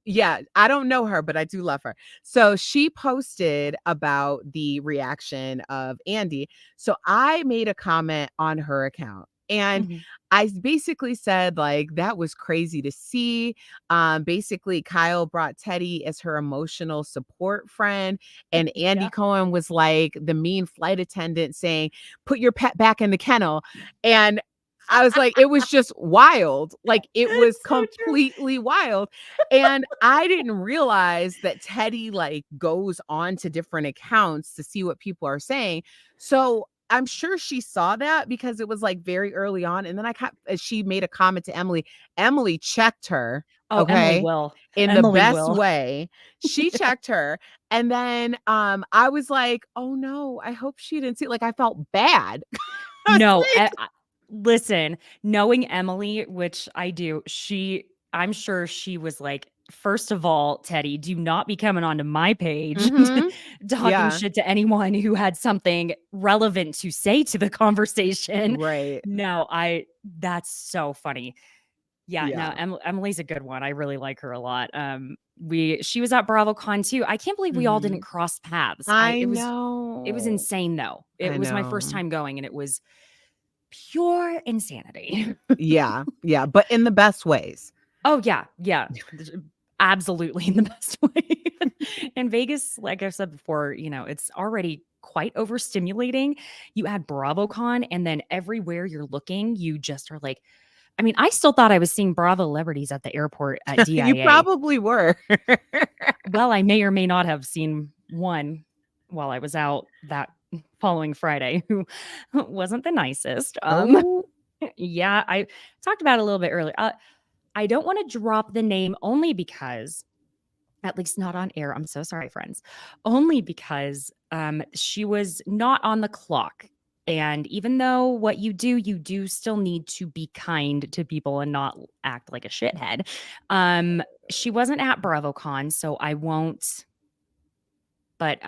Yeah. I don't know her, but I do love her. So she posted about the reaction of Andy. So I made a comment on her account. And I basically said, like, that was crazy to see. Basically, Kyle brought Teddy as her emotional support friend. And Andy Cohen was like the mean flight attendant saying, put your pet back in the kennel. And I was like, it was just wild. Like, it was completely wild. And I didn't realize that Teddy like goes on to different accounts to see what people are saying. So I'm sure she saw that because it was like very early on. And then she made a comment to Emily. Emily checked her. Oh, Okay. Emily will. In Emily the best will. way. She checked her. And then I was like, oh no, I hope she didn't see it. Like, I felt bad. No, listen, knowing Emily, which I do, I'm sure she was like, first of all, Teddy, do not be coming onto my page talking shit to anyone who had something relevant to say to the conversation. Right. No, that's so funny. Yeah. No, Emily's a good one. I really like her a lot. She was at BravoCon too. I can't believe we all didn't cross paths. I know. It was insane though. It was my first time going and it was pure insanity. Yeah. But in the best ways. Oh, yeah. Absolutely in the best way. And Vegas, like I've said before, it's already quite overstimulating. You add BravoCon and then everywhere you're looking, you just are like, I mean, I still thought I was seeing Bravo celebrities at the airport at DIA. You probably were. Well, I may or may not have seen one while I was out that following Friday who wasn't the nicest. Yeah, I talked about it a little bit earlier. I don't want to drop the name only because, at least not on air. I'm so sorry, friends. Only because she was not on the clock. And even though what you do still need to be kind to people and not act like a shithead. She wasn't at BravoCon, so I won't. But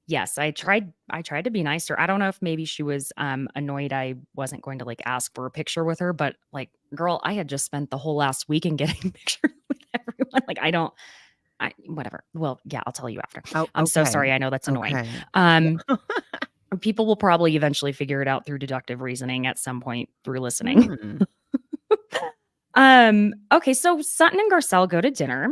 yes, I tried to be nice to her. I don't know if maybe she was annoyed I wasn't going to like ask for a picture with her, but like, girl, I had just spent the whole last weekend getting pictures with everyone. Like, whatever. Well, yeah, I'll tell you after. Oh, I'm so sorry. I know that's annoying. Okay. People will probably eventually figure it out through deductive reasoning at some point through listening. Okay, so Sutton and Garcelle go to dinner.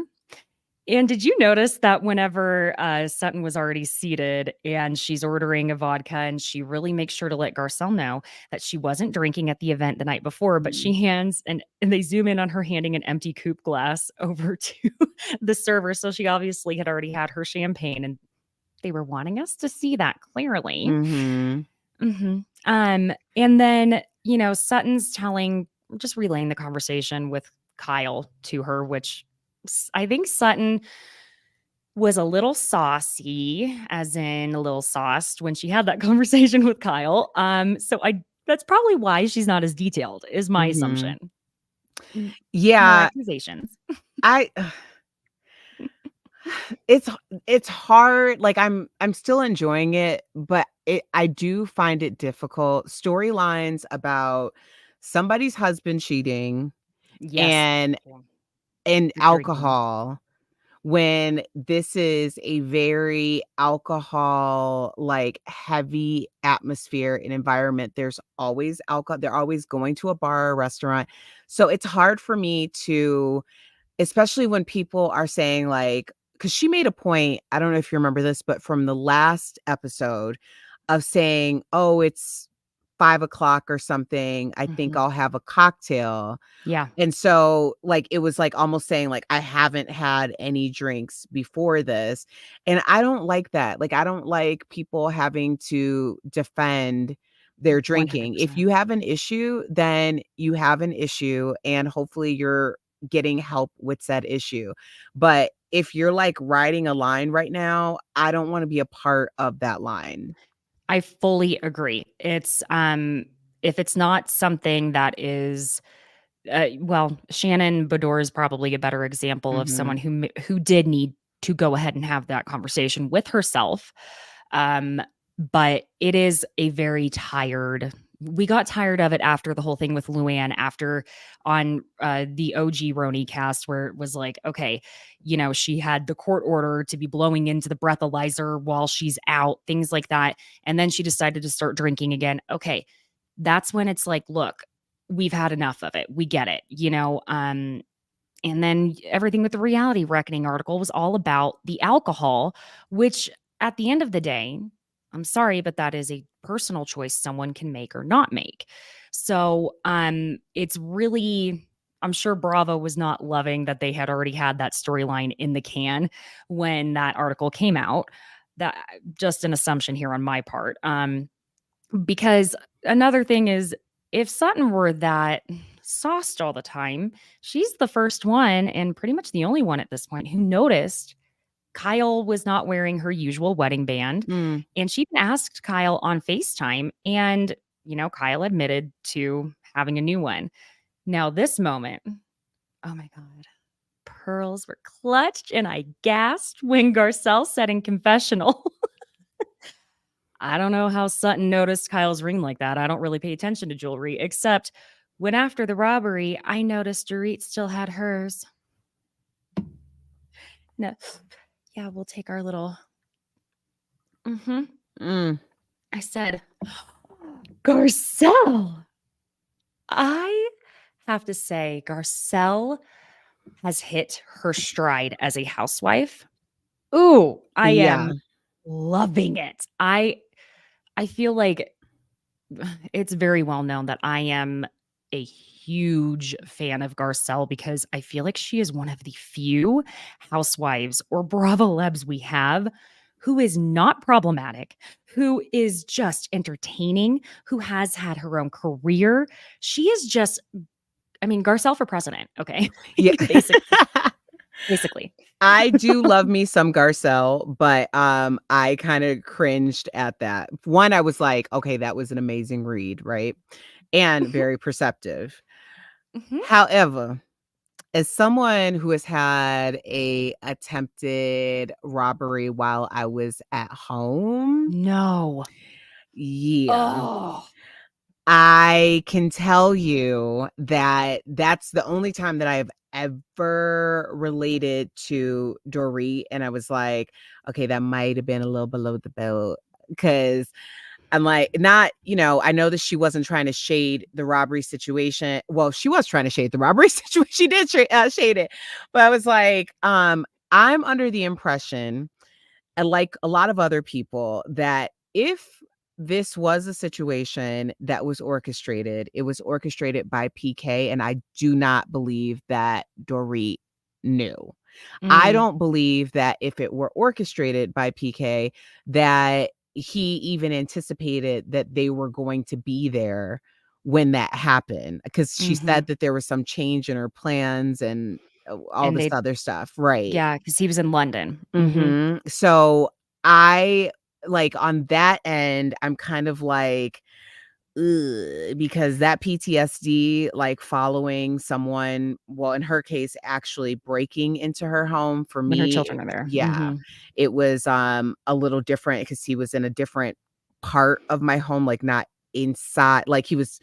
And did you notice that whenever Sutton was already seated and she's ordering a vodka and she really makes sure to let Garcelle know that she wasn't drinking at the event the night before, but she hands and they zoom in on her handing an empty coupe glass over to the server. So she obviously had already had her champagne and they were wanting us to see that clearly. And then, Sutton's just relaying the conversation with Kyle to her, which I think Sutton was a little saucy, as in a little sauced when she had that conversation with Kyle. So that's probably why she's not as detailed, is my assumption. Yeah. More accusations. It's hard. Like, I'm still enjoying it, but I do find it difficult. Storylines about somebody's husband cheating and alcohol, when this is a very alcohol like heavy atmosphere and environment. There's always alcohol. They're always going to a bar or restaurant. So it's hard for me to, especially when people are saying like, because she made a point, I don't know if you remember this, but from the last episode of saying, oh, it's 5 o'clock or something, I think I'll have a cocktail. Yeah. And so, like, it was like almost saying, like, I haven't had any drinks before this. And I don't like that. Like, I don't like people having to defend their drinking. If 100%. you have an issue, then you have an issue, and hopefully you're getting help with said issue. But if you're like riding a line right now, I don't want to be a part of that line. I fully agree. It's if it's not something that is well, Shannon Bador is probably a better example of someone who did need to go ahead and have that conversation with herself. But it is a very tired. We got tired of it after the whole thing with Luann, after on the OG Roni cast, where it was like, okay, you know, she had the court order to be blowing into the breathalyzer while she's out, things like that. And then she decided to start drinking again. Okay, that's when it's like, look, we've had enough of it. We get it, you know. And then everything with the Reality Reckoning article was all about the alcohol, which at the end of the day, I'm sorry, but that is a personal choice someone can make or not make. So it's really, I'm sure Bravo was not loving that they had already had that storyline in the can when that article came out. That just an assumption here on my part. Because another thing is, if Sutton were that sauced all the time, she's the first one and pretty much the only one at this point who noticed Kyle was not wearing her usual wedding band. And she even asked Kyle on FaceTime. And, you know, Kyle admitted to having a new one. Now, this moment, oh my God, pearls were clutched and I gasped when Garcelle said in confessional, I don't know how Sutton noticed Kyle's ring like that. I don't really pay attention to jewelry, except when after the robbery, I noticed Dorit still had hers. No. Yeah, we'll take our little. I said, Garcelle. I have to say, Garcelle has hit her stride as a housewife. Ooh, I am loving it. I feel like it's very well known that I am a huge fan of Garcelle because I feel like she is one of the few housewives or Bravo Lebs we have who is not problematic, who is just entertaining, who has had her own career. She is just, I mean, Garcelle for president. Okay. Yeah. Basically. I do love me some Garcelle, but I kind of cringed at that. One, I was like, okay, that was an amazing read, right? And very perceptive. However, as someone who has had a attempted robbery while I was at home, I can tell you that that's the only time that I have ever related to Dorit. And I was like, okay, that might have been a little below the belt, because I'm like, not, you know, I know that she wasn't trying to shade the robbery situation. Well, she was trying to shade the robbery situation. She did shade it. But I was like, I'm under the impression, and like a lot of other people, that if this was a situation that was orchestrated, it was orchestrated by PK. And I do not believe that Dorit knew. I don't believe that if it were orchestrated by PK, that he even anticipated that they were going to be there when that happened, because she said that there was some change in her plans and all this other stuff. Right. Yeah, because he was in London. So I, like, on that end, I'm kind of like, ugh, because that PTSD, like following someone, well, in her case, actually breaking into her home, for me, When her children are there. yeah, it was a little different because he was in a different part of my home, like not inside, like he was,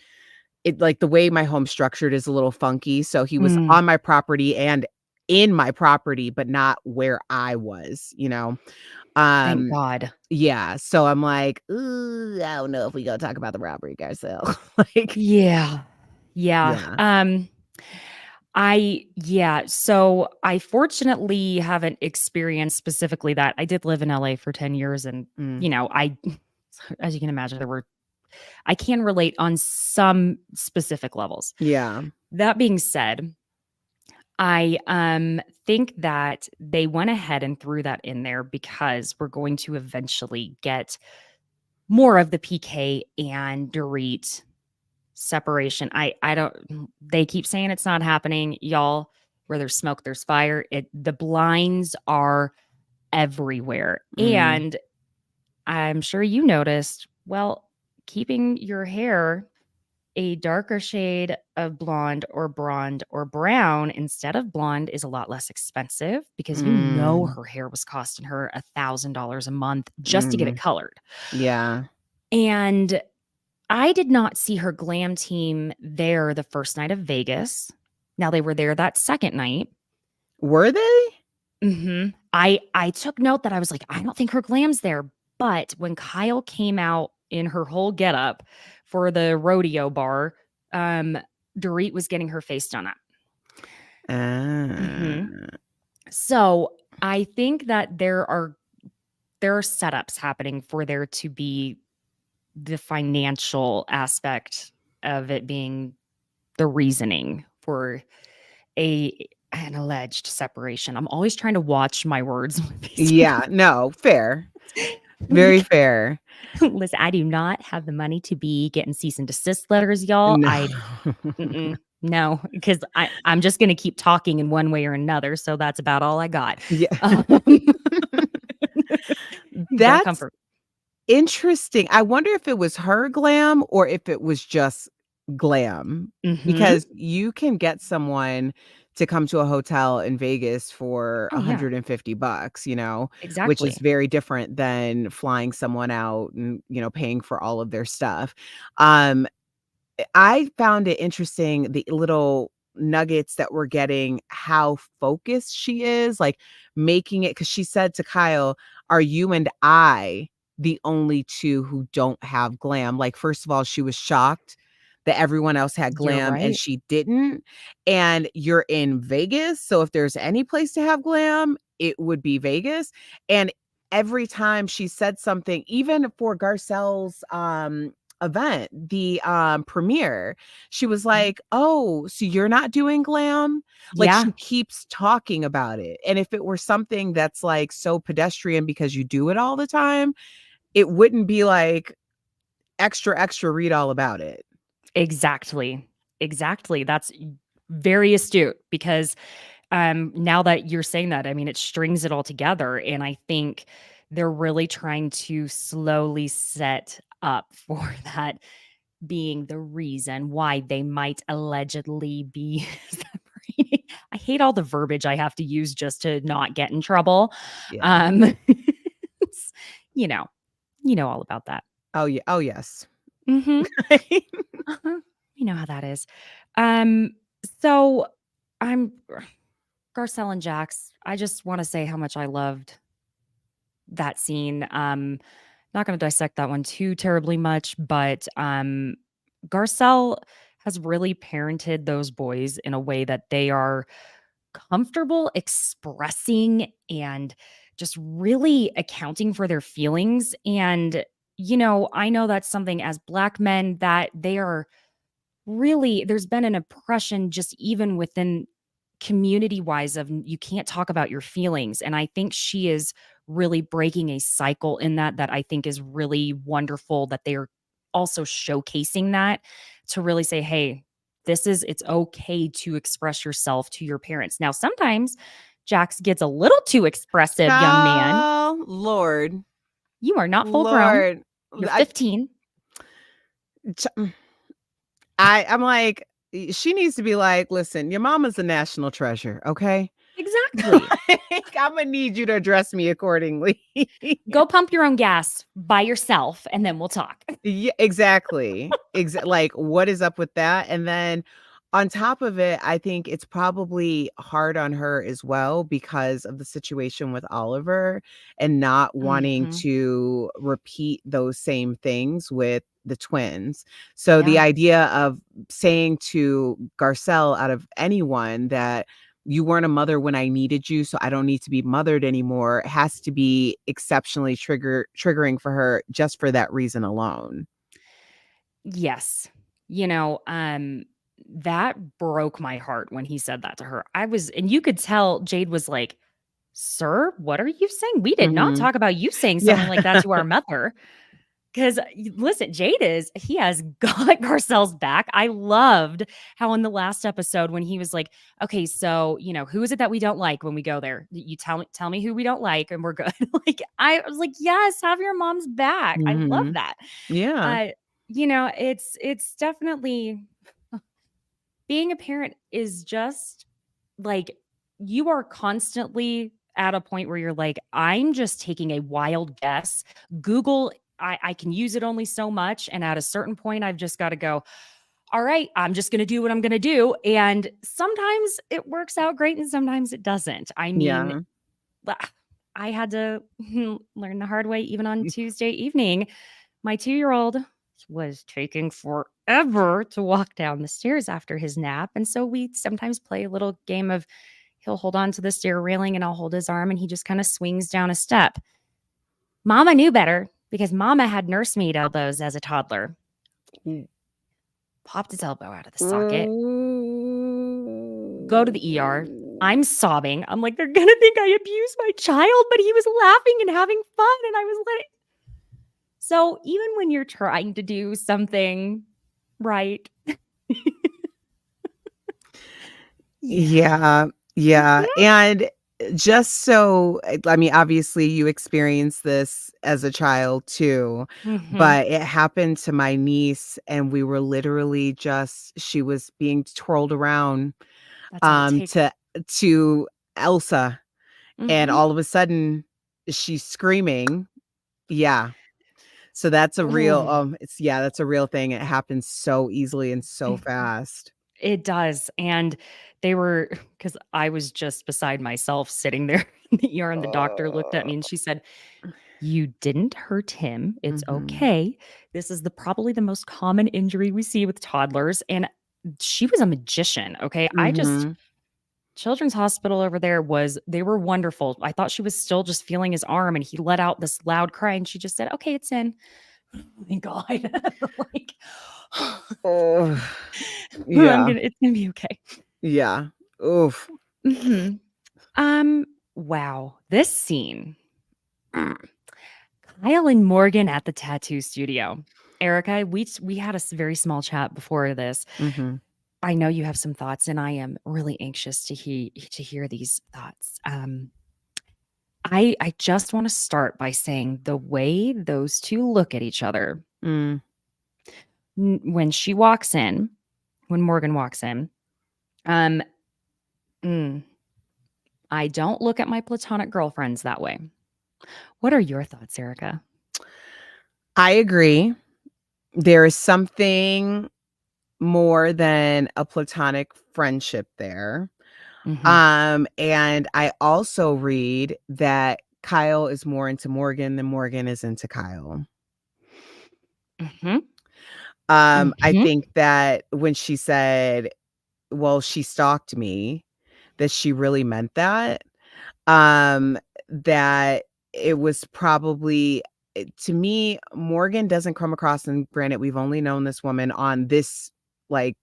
it, like the way my home structured is a little funky. So he was on my property and in my property, but not where I was, you know. Thank God. Yeah. So I'm like, ooh, I don't know if we gonna talk about the robbery, Garcelle. Like, Yeah. So I fortunately haven't experienced specifically that. I did live in LA for 10 years and, you know, as you can imagine, there were I can relate on some specific levels. Yeah. That being said, I think that they went ahead and threw that in there because we're going to eventually get more of the PK and Dorit separation. I don't, they keep saying it's not happening. Y'all, where there's smoke, there's fire. The blinds are everywhere. And I'm sure you noticed, well, keeping your hair a darker shade of blonde or brown instead of blonde is a lot less expensive because you know her hair was costing her $1,000 a month just to get it colored. Yeah. And I did not see her glam team there the first night of Vegas. Now they were there that second night. Were they? I took note that I was like, I don't think her glam's there. But when Kyle came out in her whole getup for the rodeo bar, Dorit was getting her face done up. So I think that there are setups happening for there to be the financial aspect of it being the reasoning for an alleged separation. I'm always trying to watch my words. Yeah, no, fair. Very fair. Listen, I do not have the money to be getting cease and desist letters, y'all. No. No, because I'm just going to keep talking in one way or another. So that's about all I got. Yeah. That's interesting. I wonder if it was her glam or if it was just glam, because you can get someone to come to a hotel in Vegas for $150, you know, which is very different than flying someone out and, you know, paying for all of their stuff. I found it interesting, the little nuggets that we're getting, how focused she is, like making it, because she said to Kyle, are you and I the only two who don't have glam? Like, first of all, she was shocked that everyone else had glam and she didn't. And you're in Vegas, so if there's any place to have glam, it would be Vegas. And every time she said something, even for Garcelle's event, the premiere, she was like, oh, so you're not doing glam? Like, she keeps talking about it. And if it were something that's like so pedestrian because you do it all the time, it wouldn't be like extra read all about it. Exactly. That's very astute, because now that you're saying that, I mean, it strings it all together. And I think they're really trying to slowly set up for that being the reason why they might allegedly be separating. I hate all the verbiage I have to use just to not get in trouble. Yeah. You know all about that. Oh yeah. Oh yes. You know how that is. So I'm Garcelle and Jax. I just want to say how much I loved that scene. Not going to dissect that one too terribly much, but Garcelle has really parented those boys in a way that they are comfortable expressing and just really accounting for their feelings. And you know, I know that's something as Black men that they are really, there's been an oppression just even within community wise of you can't talk about your feelings. And I think she is really breaking a cycle in that I think is really wonderful, that they're also showcasing that to really say, hey, it's okay to express yourself to your parents. Now, sometimes Jax gets a little too expressive, young man. Oh, Lord. You are not full grown. You're 15. I'm like, she needs to be like, listen, your mama's a national treasure, okay? Exactly. I'm gonna need you to address me accordingly. Go pump your own gas by yourself, and then we'll talk. Yeah, exactly. Like, what is up with that? And then on top of it, I think it's probably hard on her as well because of the situation with Oliver and not wanting to repeat those same things with the twins. So the idea of saying to Garcelle, out of anyone, that you weren't a mother when I needed you, so I don't need to be mothered anymore, has to be exceptionally triggering for her just for that reason alone. Yes. You know, that broke my heart when he said that to her. And you could tell Jade was like, "Sir, what are you saying? We did not Mhm. talk about you saying something Yeah. like that to our mother." Because listen, he has got Garcelle's back. I loved how in the last episode when he was like, "Okay, so who is it that we don't like when we go there? You tell me who we don't like, and we're good." Like I was like, "Yes, have your mom's back." I love Mhm. that. Yeah. Uh, it's definitely being a parent is just like you are constantly at a point where you're like, I'm just taking a wild guess. Google, I can use it only so much. And at a certain point, I've just got to go, all right, I'm just going to do what I'm going to do. And sometimes it works out great and sometimes it doesn't. I mean, Yeah. I had to learn the hard way even on Tuesday evening. My 2-year-old was taking forever to walk down the stairs after his nap. And so we sometimes play a little game of he'll hold on to the stair railing and I'll hold his arm and he just kind of swings down a step. Mama knew better because Mama had nursemaid elbows as a toddler. Popped his elbow out of the socket. Go to the ER. I'm sobbing. I'm like, they're going to think I abused my child, but he was laughing and having fun. And I was letting. So even when you're trying to do something right. Yeah. Yeah. And just so, I mean, obviously you experienced this as a child too, Mhm. but it happened to my niece and we were literally she was being twirled around That's all it takes. to Elsa and Mhm. all of a sudden she's screaming. Yeah. So that's a real Oh. that's a real thing. It happens so easily and so fast. It does. And they were, because I was just beside myself sitting there in the ER, and the doctor looked at me and she said, "You didn't hurt him. It's Mhm. okay. This is probably the most common injury we see with toddlers." And she was a magician. Okay. Mhm. Children's Hospital over there they were wonderful. I thought she was still just feeling his arm and he let out this loud cry and she just said, "Okay, it's in." Oh my God. Like, Oh. Yeah. it's gonna be okay. Yeah. Oof. Mhm. Wow. This scene. Mm. Kyle and Morgan at the tattoo studio. Erica, we had a very small chat before this. Mhm. I know you have some thoughts, and I am really anxious to hear these thoughts. I just want to start by saying the way those two look at each other Mm. when Morgan walks in. Um, mm, I don't look at my platonic girlfriends that way. What are your thoughts, Erica? I agree. There is something more than a platonic friendship there. Mhm. And I also read that Kyle is more into Morgan than Morgan is into Kyle. Mhm. I Mhm. think that when she said, well, she stalked me, that she really meant that. That it was probably to me, Morgan doesn't come across, and granted, we've only known this woman on this like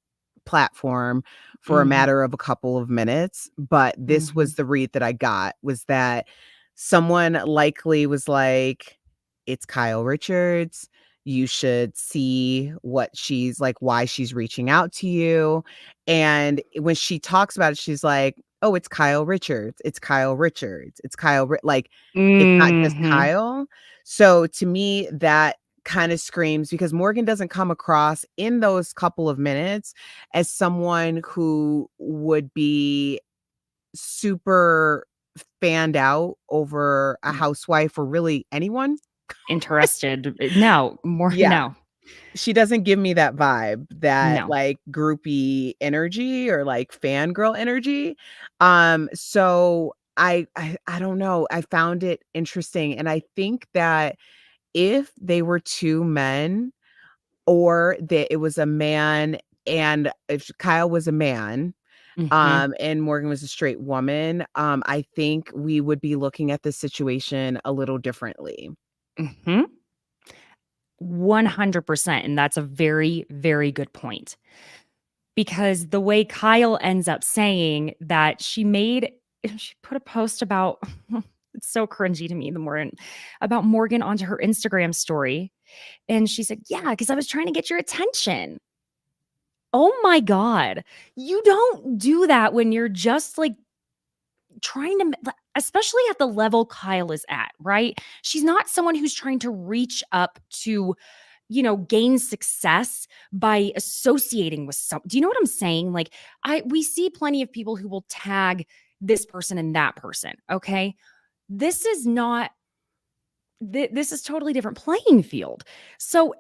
platform for a Mhm. matter of a couple of minutes, but this Mhm. was the read that I got was that someone likely was like, it's Kyle Richards. You should see what she's like, why she's reaching out to you. And when she talks about it, she's like, oh, it's Kyle Richards. It's Kyle Richards. It's like, it's not just Mhm. Kyle. So to me, that kind of screams because Morgan doesn't come across in those couple of minutes as someone who would be super fanned out over a housewife or really anyone. Interested. No, more Yeah. no. She doesn't give me that vibe, that, No. like, groupie energy or, like, fangirl energy. So I don't know, I found it interesting, and I think that if they were 2 men or that it was a man and if Kyle was a man, Mhm. and Morgan was a straight woman, I think we would be looking at the situation a little differently. Mhm. 100%. And that's a very, very good point. Because the way Kyle ends up saying that she put a post about, it's so cringy to me, about Morgan onto her Instagram story. And she said, yeah, because I was trying to get your attention. Oh my God. You don't do that when you're just like trying to, especially at the level Kyle is at, right? She's not someone who's trying to reach up to, gain success by associating with some. Do you know what I'm saying? Like we see plenty of people who will tag this person and that person. Okay. This is not, this is totally different playing field. So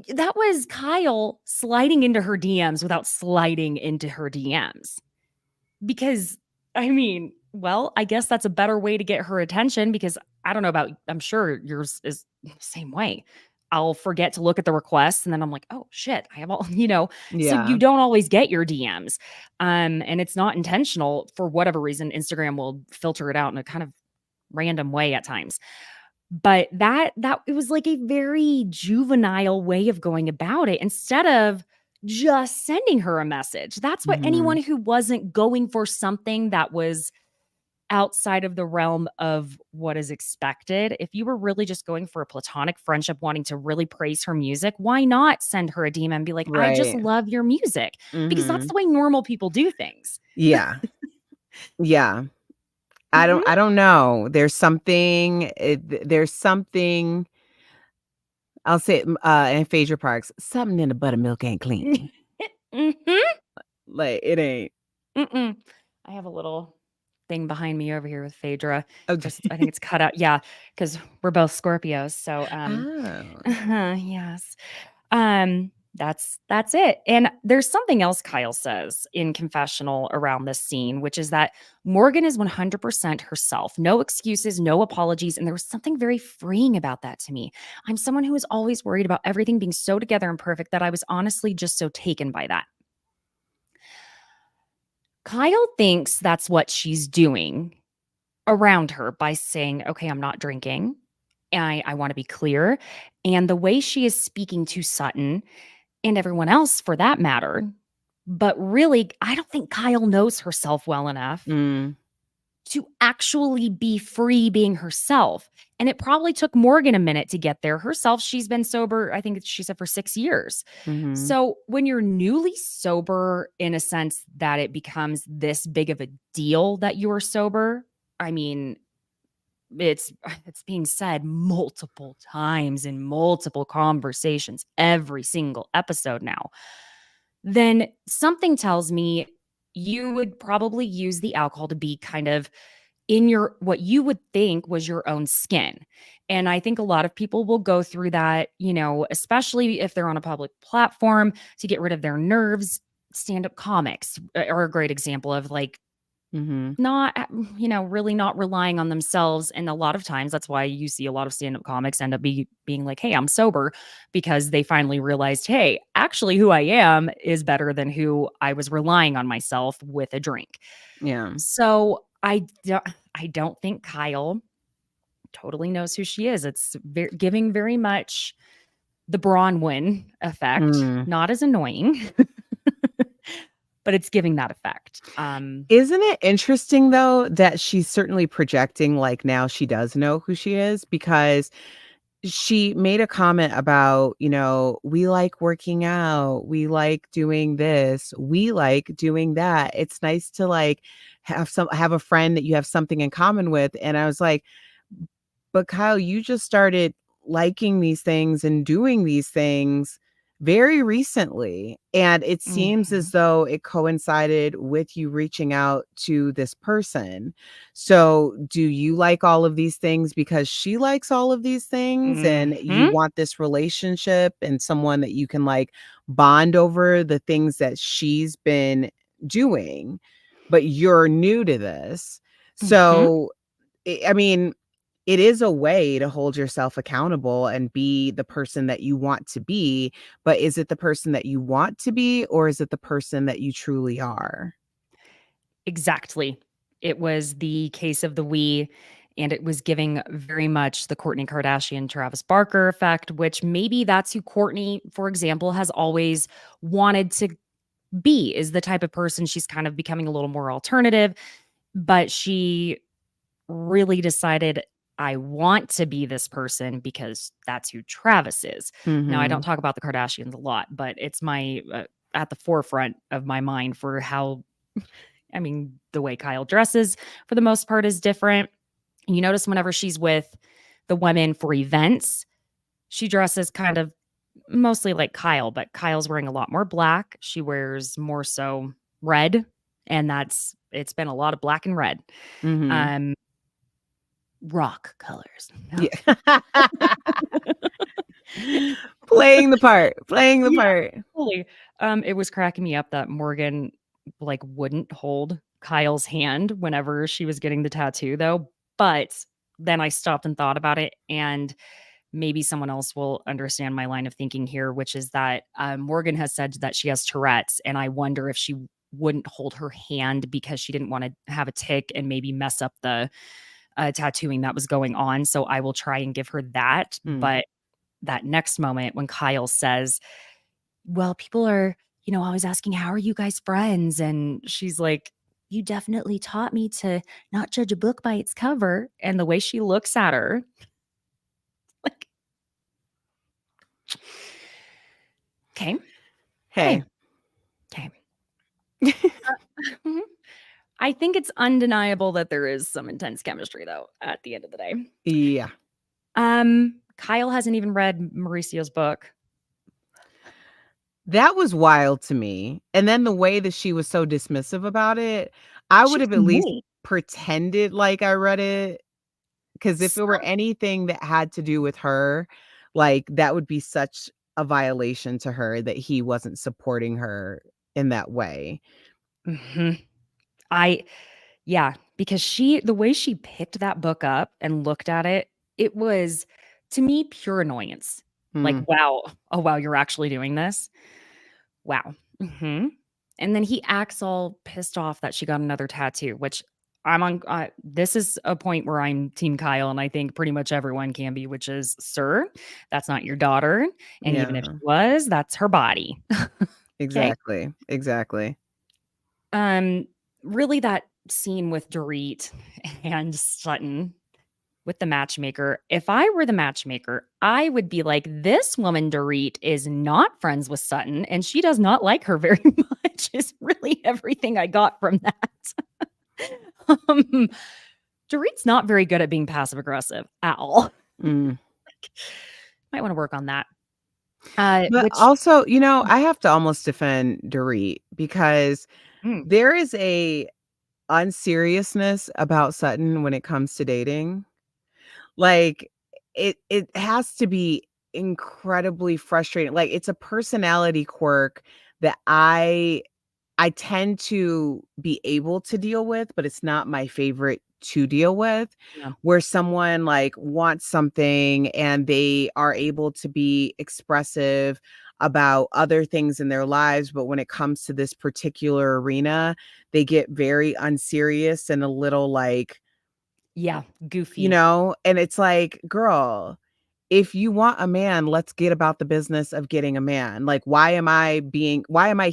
that was Kyle sliding into her DMs without sliding into her DMs. Because I guess that's a better way to get her attention, because I don't know about, I'm sure yours is the same way. I'll forget to look at the requests and then I'm like, oh shit, I have all, so you don't always get your DMs. And it's not intentional for whatever reason. Instagram will filter it out in a kind of random way at times. But that it was like a very juvenile way of going about it, instead of just sending her a message. That's what anyone who wasn't going for something that was outside of the realm of what is expected. If you were really just going for a platonic friendship, wanting to really praise her music, why not send her a DM and be like, I just love your music? Because that's the way normal people do things. Yeah. Yeah. I don't know. There's something, I'll say it, in Phaedra Parks, something in the buttermilk ain't clean. Like it ain't. I have a little thing behind me over here with Phaedra. Okay. I think it's cut out. Yeah, because we're both Scorpios. So yes. That's it. And there's something else Kyle says in confessional around this scene, which is that Morgan is 100% herself. No excuses, no apologies. And there was something very freeing about that to me. I'm someone who is always worried about everything being so together and perfect that I was honestly just so taken by that. Kyle thinks that's what she's doing around her by saying, okay, I'm not drinking. And I want to be clear. And the way she is speaking to Sutton and everyone else for that matter. But really, I don't think Kyle knows herself well enough to actually be free being herself. And it probably took Morgan a minute to get there herself. She's been sober, I think she said, for 6 years. So when you're newly sober, in a sense that it becomes this big of a deal that you are sober, it's being said multiple times in multiple conversations every single episode now, then something tells me you would probably use the alcohol to be kind of in your, what you would think was your own skin. And I think a lot of people will go through that, especially if they're on a public platform, to get rid of their nerves. Stand-up comics are a great example of like, not, really not relying on themselves. And a lot of times that's why you see a lot of stand-up comics end up being like, hey, I'm sober, because they finally realized, hey, actually who I am is better than who I was relying on myself with a drink. Yeah. So I don't think Kyle totally knows who she is. It's giving very much the Bronwyn effect, not as annoying. But it's giving that effect. Isn't it interesting, though, that she's certainly projecting like now she does know who she is, because she made a comment about, we like working out, we like doing this, we like doing that. It's nice to like have a friend that you have something in common with. And I was like, but Kyle, you just started liking these things and doing these things very recently. And it seems as though it coincided with you reaching out to this person. So do you like all of these things because she likes all of these things and you want this relationship and someone that you can like bond over the things that she's been doing, but you're new to this. So, it is a way to hold yourself accountable and be the person that you want to be. But is it the person that you want to be, or is it the person that you truly are? Exactly. It was the case of the we. And it was giving very much the Kourtney Kardashian, Travis Barker effect, which maybe that's who Kourtney, for example, has always wanted to be, is the type of person she's kind of becoming a little more alternative. But she really decided, I want to be this person because that's who Travis is. Now, I don't talk about the Kardashians a lot, but it's my at the forefront of my mind for how, I mean, the way Kyle dresses for the most part is different. You notice whenever she's with the women for events, she dresses kind of mostly like Kyle, but Kyle's wearing a lot more black. She wears more so red, and it's been a lot of black and red. Rock colors. Yeah. Playing the part. Totally. It was cracking me up that Morgan like wouldn't hold Kyle's hand whenever she was getting the tattoo though. But then I stopped and thought about it, and maybe someone else will understand my line of thinking here, which is that Morgan has said that she has Tourette's, and I wonder if she wouldn't hold her hand because she didn't want to have a tic and maybe mess up the tattooing that was going on. So I will try and give her that. But that next moment when Kyle says, well, people are, always asking, how are you guys friends? And she's like, you definitely taught me to not judge a book by its cover. And the way she looks at her, like, okay. Hey. I think it's undeniable that there is some intense chemistry, though, at the end of the day. Yeah. Kyle hasn't even read Mauricio's book. That was wild to me. And then the way that she was so dismissive about it, I would have at least pretended like I read it. Because if it were anything that had to do with her, like that would be such a violation to her that he wasn't supporting her in that way. Because the way she picked that book up and looked at it, it was, to me, pure annoyance. Like, wow. Oh, wow, you're actually doing this? Wow. And then he acts all pissed off that she got another tattoo, which I'm on. This is a point where I'm Team Kyle, and I think pretty much everyone can be, which is, sir, that's not your daughter. And even if she was, that's her body. Exactly. Really, that scene with Dorit and Sutton with the matchmaker, if I were the matchmaker, I would be like, this woman, Dorit, is not friends with Sutton, and she does not like her very much, is really everything I got from that. Dorit's not very good at being passive aggressive at all. Might want to work on that. But also, I have to almost defend Dorit because there is a unseriousness about Sutton when it comes to dating. Like it has to be incredibly frustrating. Like it's a personality quirk that I tend to be able to deal with, but it's not my favorite to deal with. Where someone like wants something and they are able to be expressive about other things in their lives, but when it comes to this particular arena, they get very unserious and a little like, goofy, and it's like, girl, if you want a man, let's get about the business of getting a man. Like, why am I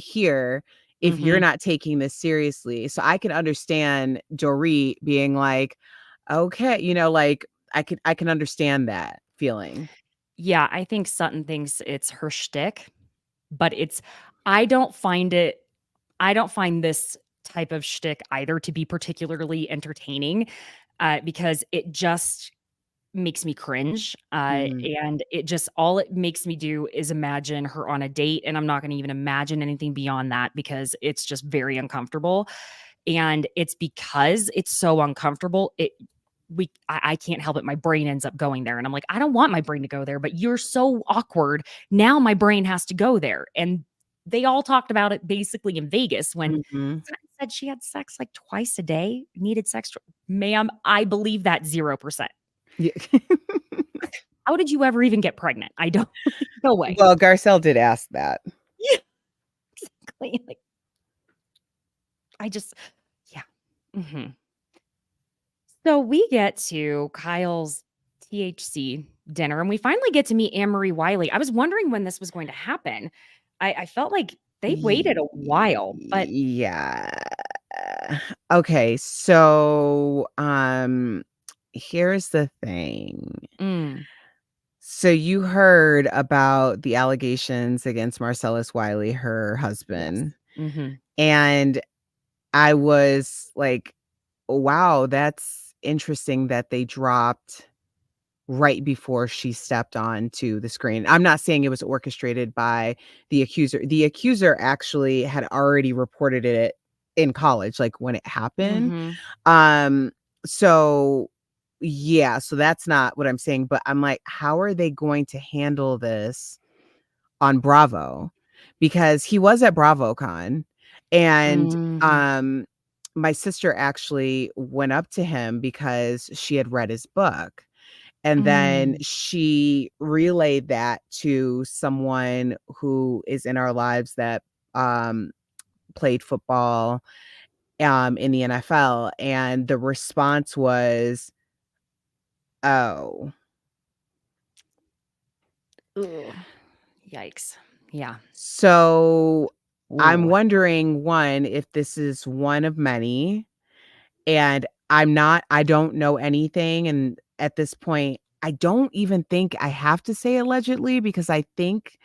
here if you're not taking this seriously? So I can understand Dorit being like, okay, like I can understand that feeling. Yeah, I think Sutton thinks it's her shtick, but I don't find this type of shtick either to be particularly entertaining, because it just makes me cringe. And all it makes me do is imagine her on a date, and I'm not going to even imagine anything beyond that because it's just very uncomfortable. And it's because it's so uncomfortable, I can't help it. My brain ends up going there, and I'm like, I don't want my brain to go there, but you're so awkward. Now my brain has to go there. And they all talked about it basically in Vegas when said she had sex like twice a day, needed sex. Ma'am, I believe that 0%. Yeah. How did you ever even get pregnant? I don't. No way. Well, Garcelle did ask that. Yeah, exactly. Like, So we get to Kyle's THC dinner and we finally get to meet Annemarie Wiley. I was wondering when this was going to happen. I felt like they waited a while, but Yeah. Okay, so here's the thing. mm, So you heard about the allegations against Marcellus Wiley, her yes. husband, Mm-hmm. and I was like, wow, that's interesting that they dropped right before she stepped onto the screen. I'm not saying it was orchestrated by the accuser. The accuser actually had already reported it in college, like when it happened. Mm-hmm. Um, so yeah, so that's not what I'm saying, but I'm like, how are they going to handle this on Bravo? Because he was at BravoCon and Mm-hmm. my sister actually went up to him because she had read his book. And then Mm. she relayed that to someone who is in our lives that played football in the NFL. And the response was, oh. Ugh. Yikes. Yeah. So I'm Ooh. wondering, one, if this is one of many. And I don't know anything. And at this point, I don't even think I have to say allegedly because I think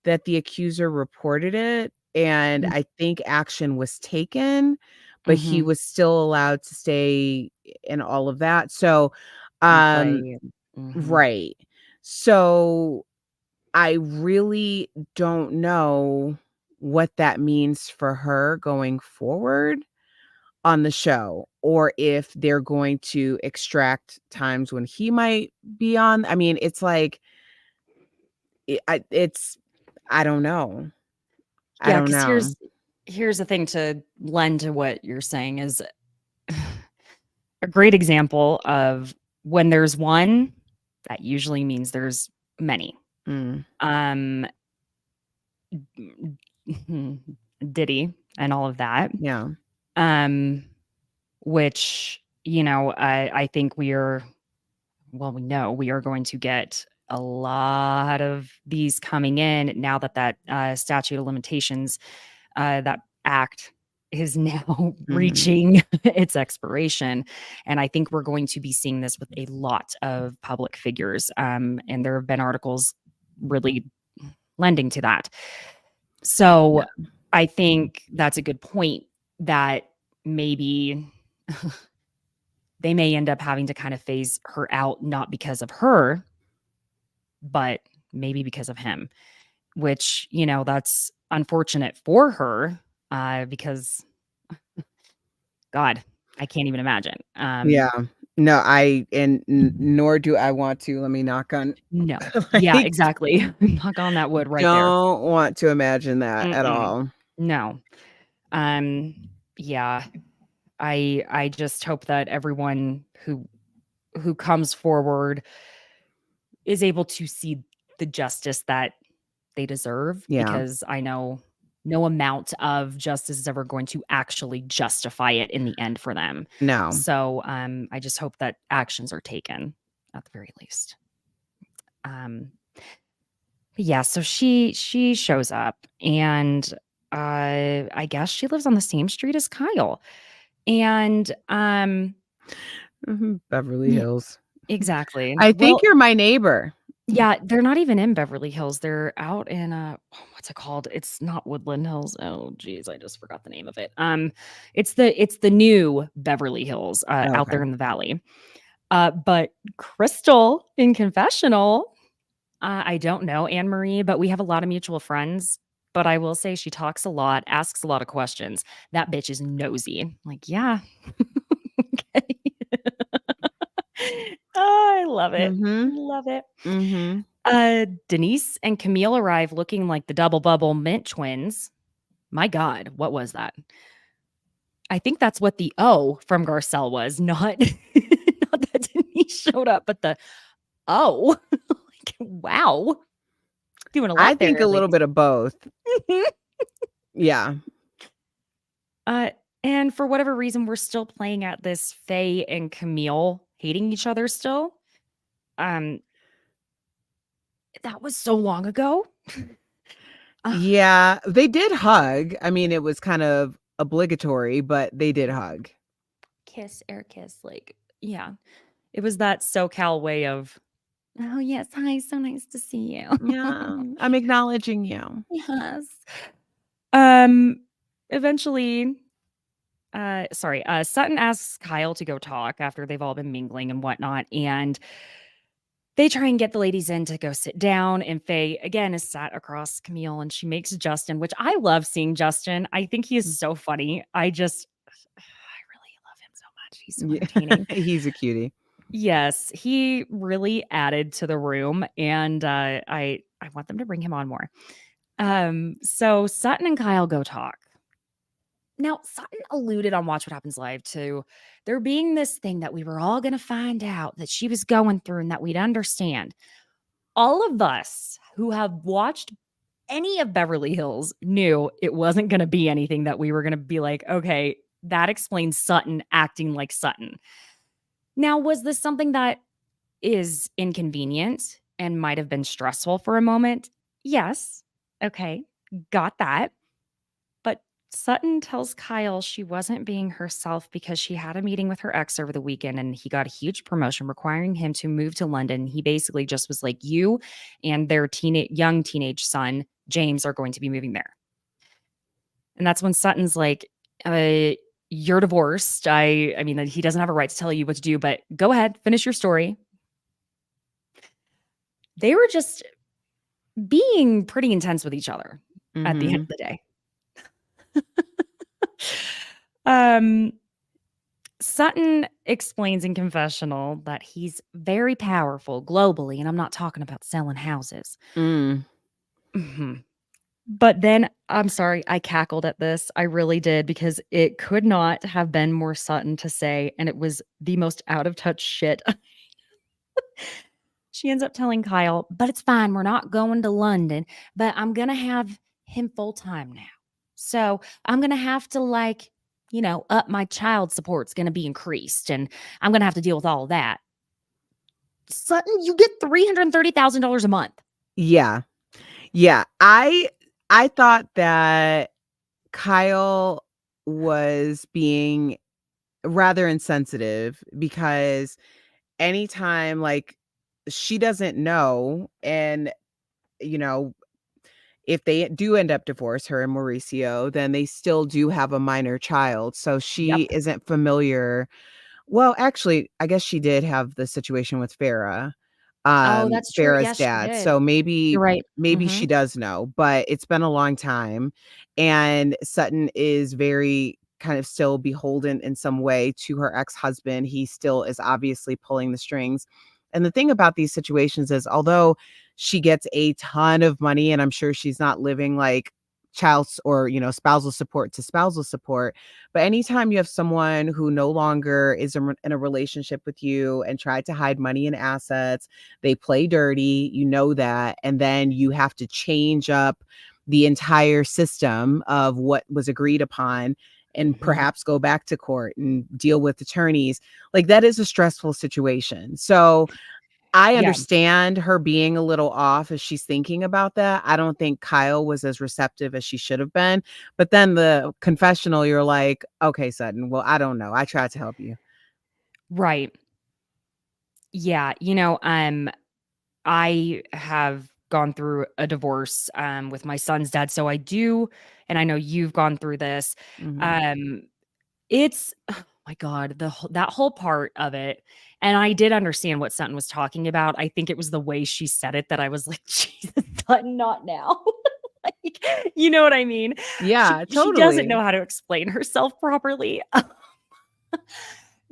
that the accuser reported it and I think action was taken, but he Mm-hmm. was still allowed to stay in all of that. So, um, Right. Mm-hmm. right. So I really don't know what that means for her going forward on the show, or if they're going to extract times when he might be on. I mean, it's like it's I don't know. I Yeah, don't because know. here's the thing to lend to what you're saying is a great example of when there's one, that usually means there's many. Mm, Um, Diddy and all of that. yeah. Um, which, I think we know we are going to get a lot of these coming in now that statute of limitations, that act is now Mhm. reaching its expiration. And I think we're going to be seeing this with a lot of public figures. And there have been articles really lending to that. So I think that's a good point that maybe they may end up having to kind of phase her out, not because of her, but maybe because of him, which, that's unfortunate for her, because God, I can't even imagine. Yeah. No, nor do I want to. Let me knock on No. Yeah, like exactly. Knock on that wood right there. don't want to imagine that at Mm-mm. all. No. Um, yeah. I just hope that everyone who comes forward is able to see the justice that they deserve, Yeah. because I know no amount of justice is ever going to actually justify it in the end for them. No. So I just hope that actions are taken at the very least. Yeah, so she shows up and I guess she lives on the same street as Kyle. And Beverly yeah, Hills. exactly. I think Well, you're my neighbor. yeah, they're not even in Beverly Hills. They're out in what's it called? It's not Woodland Hills. Oh geez, I just forgot the name of it. It's the new Beverly Hills Oh, out okay. there in the valley. But Crystal in confessional, I don't know Annemarie, but we have a lot of mutual friends. But I will say she talks a lot, asks a lot of questions. That bitch is nosy. I'm like, yeah. Okay. Oh, I love it. Mhm. Love it. Mhm. Denise and Camille arrive looking like the double bubble mint twins. My God, what was that? I think that's what the O from Garcelle was, not, not that Denise showed up, but the O. Like, wow. Doing a I lot think there, a little ladies. bit of both. Yeah. Uh, And for whatever reason, we're still playing at this Faye and Camille hating each other still. That was so long ago. Yeah, they did hug. I mean, it was kind of obligatory, but they did hug. Kiss, air kiss, like, yeah. It was that SoCal way of, oh, yes, hi, so nice to see you. Yeah, I'm acknowledging you. Yes. Eventually, Sutton asks Kyle to go talk after they've all been mingling and whatnot, and they try and get the ladies in to go sit down, and Faye, again, is sat across Camille, and she makes Justin, which I love seeing Justin. I think he is so funny. I really love him so much. He's so entertaining. He's a cutie. Yes, he really added to the room, and I want them to bring him on more. So Sutton and Kyle go talk. Now, Sutton alluded on Watch What Happens Live to there being this thing that we were all going to find out that she was going through and that we'd understand. All of us who have watched any of Beverly Hills knew it wasn't going to be anything that we were going to be like, okay, that explains Sutton acting like Sutton. Now, was this something that is inconvenient and might have been stressful for a moment? Yes. Okay. Got that. But Sutton tells Kyle she wasn't being herself because she had a meeting with her ex over the weekend and he got a huge promotion requiring him to move to London. He basically just was like, you and their young teenage son, James, are going to be moving there. And that's when Sutton's like, you're divorced. I mean, he doesn't have a right to tell you what to do, but go ahead, finish your story. They were just being pretty intense with each other at the end of the day. Sutton explains in confessional that he's very powerful globally, and I'm not talking about selling houses. Mm-hmm. But then, I'm sorry, I cackled at this. I really did, because it could not have been more Sutton to say, and it was the most out of touch shit. She ends up telling Kyle, but it's fine. We're not going to London, but I'm going to have him full time now. So I'm going to have to up my child support's going to be increased, and I'm going to have to deal with all of that. Sutton, you get $330,000 a month. Yeah. Yeah. I thought that Kyle was being rather insensitive because anytime she doesn't know, and if they do end up divorce, her and Mauricio, then they still do have a minor child. So she isn't familiar. Well, actually, I guess she did have the situation with Farrah. That's true. Farrah's Yes, dad. So maybe you're right. Maybe she does know, but it's been a long time. And Sutton is very kind of still beholden in some way to her ex-husband. He still is obviously pulling the strings. And the thing about these situations is, although she gets a ton of money, and I'm sure she's not living like child's or spousal support to spousal support, but anytime you have someone who no longer is in a relationship with you and tried to hide money and assets, they play dirty, that, and then you have to change up the entire system of what was agreed upon and perhaps go back to court and deal with attorneys. That is a stressful situation. So I understand her being a little off as she's thinking about that. I don't think Kyle was as receptive as she should have been. But then the confessional, you're like, okay, Sutton, well, I don't know. I tried to help you. Right. Yeah. I have gone through a divorce with my son's dad. So I do, and I know you've gone through this. It's, oh my God, that whole part of it. And I did understand what Sutton was talking about. I think it was the way she said it that I was like, Jesus, Sutton, not now. You know what I mean? Yeah, totally. She doesn't know how to explain herself properly.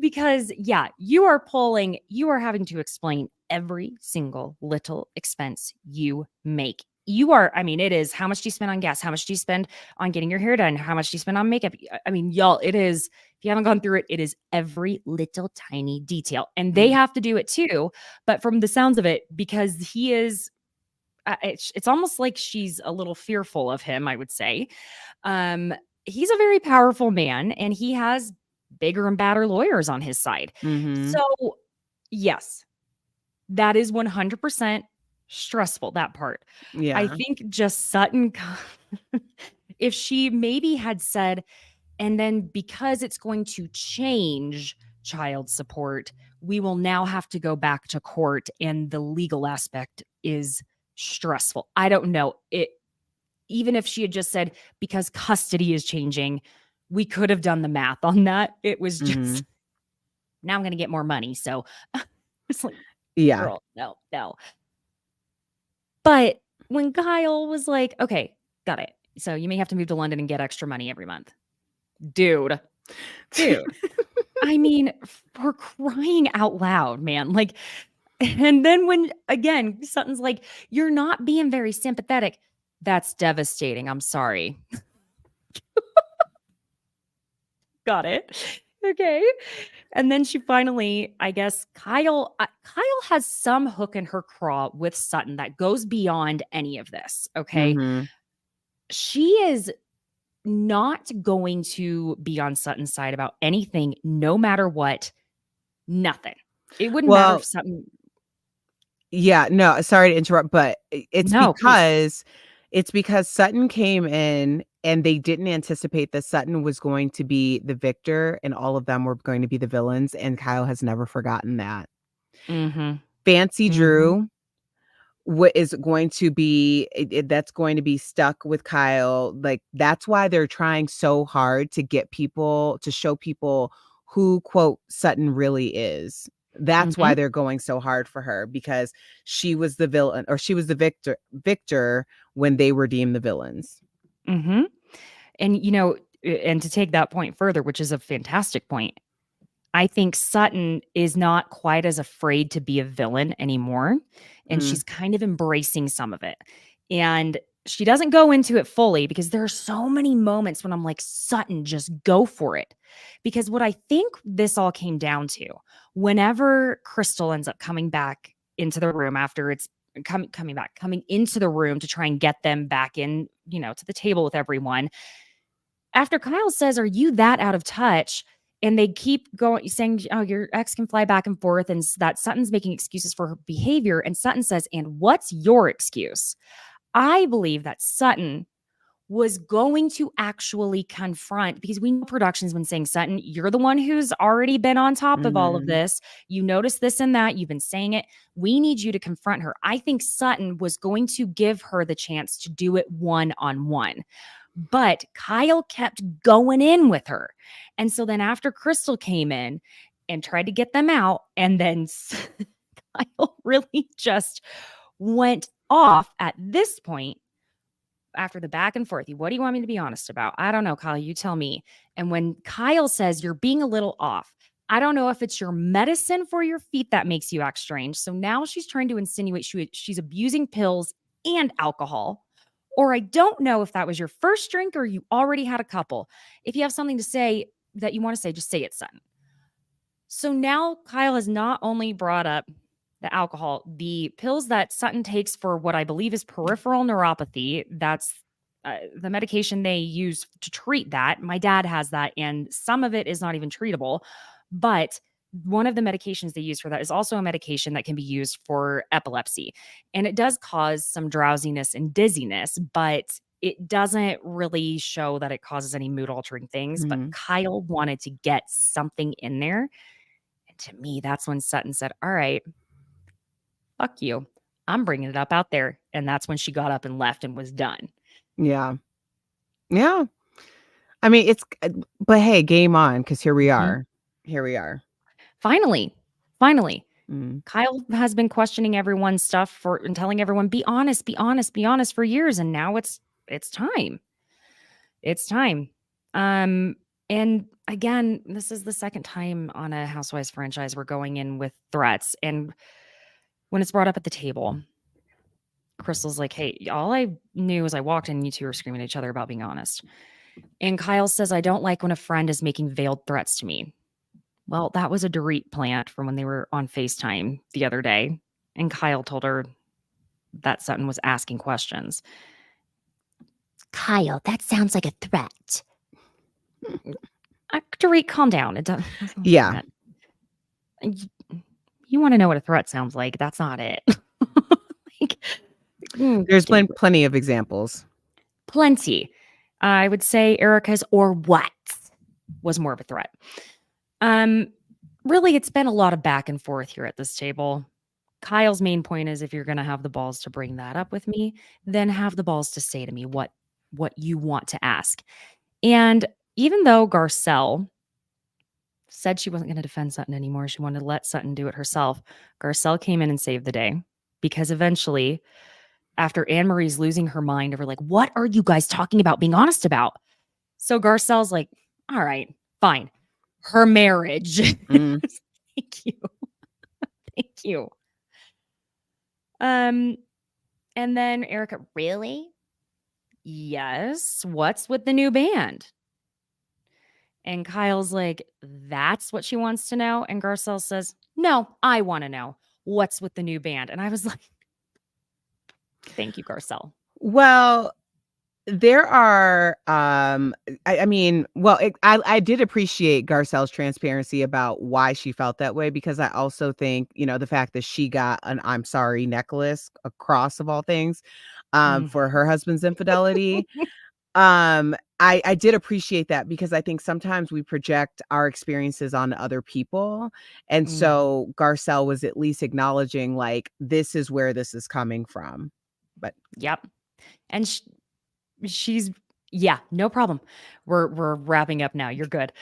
Because, you are having to explain every single little expense you make. It is how much do you spend on gas? How much do you spend on getting your hair done? How much do you spend on makeup? I mean, y'all, it is, if you haven't gone through it, it is every little tiny detail. And they have to do it too. But from the sounds of it, because he is, it's almost like she's a little fearful of him, I would say. he's a very powerful man and he has bigger and badder lawyers on his side. Mhm. So, yes, that is 100% stressful, that part. I Yeah. think just Sutton, if she maybe had said, and then because it's going to change child support, we will now have to go back to court and the legal aspect is stressful. I don't know. Even if she had just said, because custody is changing, we could have done the math on that. It was just, Mhm. now I'm going to get more money. So it's like, Yeah. girl, no. But when Kyle was like, okay, got it. So you may have to move to London and get extra money every month. Dude. I mean, for crying out loud, man. Like, and then when, again, Sutton's like, you're not being very sympathetic. That's devastating. I'm sorry. Got it. Okay. And then she finally, I guess, Kyle has some hook in her craw with Sutton that goes beyond any of this. Okay. Mhm. She is not going to be on Sutton's side about anything, no matter what. Nothing. It wouldn't matter Well, if Sutton. yeah, no, sorry to interrupt, but No, please. it's because Sutton came in and they didn't anticipate that Sutton was going to be the victor and all of them were going to be the villains, and Kyle has never forgotten that. Mm-hmm. Fancy Mhm. Drew what is going to be that's going to be stuck with Kyle. Like, that's why they're trying so hard to get people to show people who, quote, Sutton really is. That's why Mhm. they're going so hard for her, because she was the villain, or she was the victor when they were deemed the villains. Mhm. And, and to take that point further, which is a fantastic point, I think Sutton is not quite as afraid to be a villain anymore. And Mm. she's kind of embracing some of it. And she doesn't go into it fully because there are so many moments when I'm like, Sutton, just go for it. Because what I think this all came down to, whenever Crystal ends up coming back into the room after it's coming into the room to try and get them back in, to the table with everyone. After Kyle says, "Are you that out of touch?" And they keep going, saying, "Oh, your ex can fly back and forth," and that Sutton's making excuses for her behavior. And Sutton says, "And what's your excuse?" I believe that Sutton was going to actually confront, because we know production's been saying, Sutton, you're the one who's already been on top of all of Mhm. this. You notice this and that. You've been saying it. We need you to confront her. I think Sutton was going to give her the chance to do it one-on-one. But Kyle kept going in with her. And so then after Crystal came in and tried to get them out, and then Kyle really just went off at this point after the back and forth. What do you want me to be honest about? I don't know, Kyle, you tell me. And when Kyle says you're being a little off, I don't know if it's your medicine for your feet that makes you act strange. So now she's trying to insinuate she's abusing pills and alcohol. Or I don't know if that was your first drink or you already had a couple. If you have something to say that you want to say, just say it, Sutton. So now Kyle has not only brought up the alcohol, the pills that Sutton takes for what I believe is peripheral neuropathy. That's the medication they use to treat that. My dad has that, and some of it is not even treatable. But one of the medications they use for that is also a medication that can be used for epilepsy. And it does cause some drowsiness and dizziness, but it doesn't really show that it causes any mood altering things. But Mhm. Kyle wanted to get something in there. And to me, that's when Sutton said, all right, fuck you. I'm bringing it up out there. And that's when she got up and left and was done. Yeah. Yeah. I mean, but hey, game on, because here we are. Here we are. Finally, Mm. Kyle has been questioning everyone's stuff and telling everyone, be honest for years. And now it's time. It's time. And again, this is the second time on a Housewives franchise we're going in with threats. And when it's brought up at the table, Crystal's like, hey, all I knew was I walked in and you two were screaming at each other about being honest. And Kyle says, I don't like when a friend is making veiled threats to me. Well, that was a Dorit plant from when they were on FaceTime the other day. And Kyle told her that Sutton was asking questions. Kyle, that sounds like a threat. Dorit, calm down. It doesn't. Yeah. You want to know what a threat sounds like? That's not it. Like, There's been plenty of examples. Plenty. I would say Erica's or what was more of a threat. Really, it's been a lot of back and forth here at this table. Kyle's main point is if you're going to have the balls to bring that up with me, then have the balls to say to me what you want to ask. And even though Garcelle said she wasn't going to defend Sutton anymore, she wanted to let Sutton do it herself, Garcelle came in and saved the day because eventually, after Annemarie's losing her mind over like, what are you guys talking about, being honest about? So Garcelle's like, all right, fine. Her marriage. Thank you. Thank you. And then Erica, really? Yes. What's with the new band? And Kyle's like, that's what she wants to know. And Garcelle says, no, I want to know what's with the new band. And I was like, thank you, Garcelle. Well, there are, I mean, well, I did appreciate Garcelle's transparency about why she felt that way, because I also think, the fact that she got an I'm sorry necklace, a cross of all things, for her husband's infidelity. I did appreciate that because I think sometimes we project our experiences on other people. And so Garcelle was at least acknowledging like, this is where this is coming from. But yep. And she's no problem. We're wrapping up now. You're good.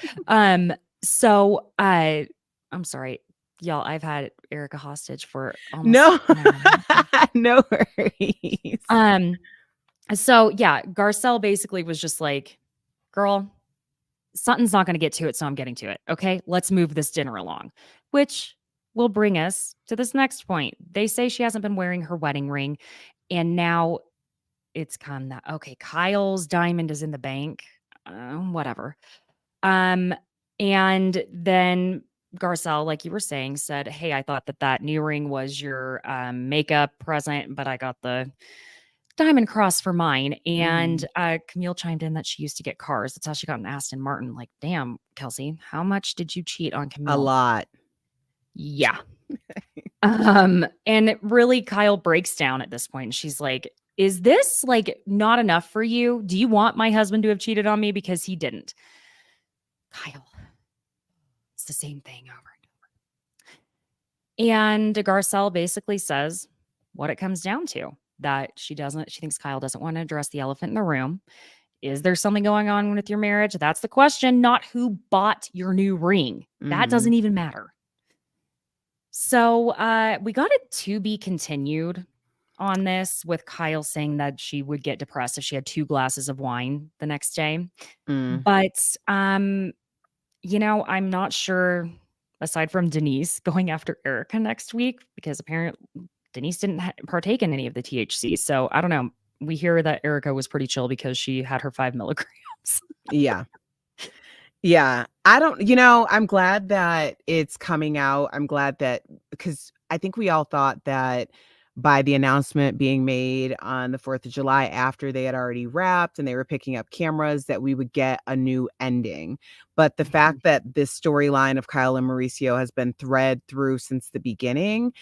So I'm sorry, y'all. I've had Erica hostage for almost no worries. So yeah, Garcelle basically was just like, girl, Sutton's not going to get to it, so I'm getting to it. Okay, let's move this dinner along, which will bring us to this next point. They say she hasn't been wearing her wedding ring, and now it's come that, okay, Kyle's diamond is in the bank, whatever. And then Garcelle, like you were saying, said, hey, I thought that new ring was your makeup present, but I got the diamond cross for mine. And Camille chimed in that she used to get cars. That's how she got an Aston Martin. Like, damn, Kelsey, how much did you cheat on Camille? A lot. Yeah. And really, Kyle breaks down at this point. And she's like, is this like not enough for you? Do you want my husband to have cheated on me because he didn't? Kyle, it's the same thing over and over. And Garcelle basically says what it comes down to, that she thinks Kyle doesn't want to address the elephant in the room. Is there something going on with your marriage? That's the question, not who bought your new ring. That doesn't even matter. So we got it to be continued on this, with Kyle saying that she would get depressed if she had 2 glasses of wine the next day. But, I'm not sure, aside from Denise going after Erica next week, because apparently Denise didn't partake in any of the THC. So I don't know. We hear that Erica was pretty chill because she had her 5 milligrams. Yeah. I don't, I'm glad that it's coming out. I'm glad that, because I think we all thought that by the announcement being made on the 4th of July, after they had already wrapped and they were picking up cameras, that we would get a new ending. But the fact that this storyline of Kyle and Mauricio has been thread through since the beginning,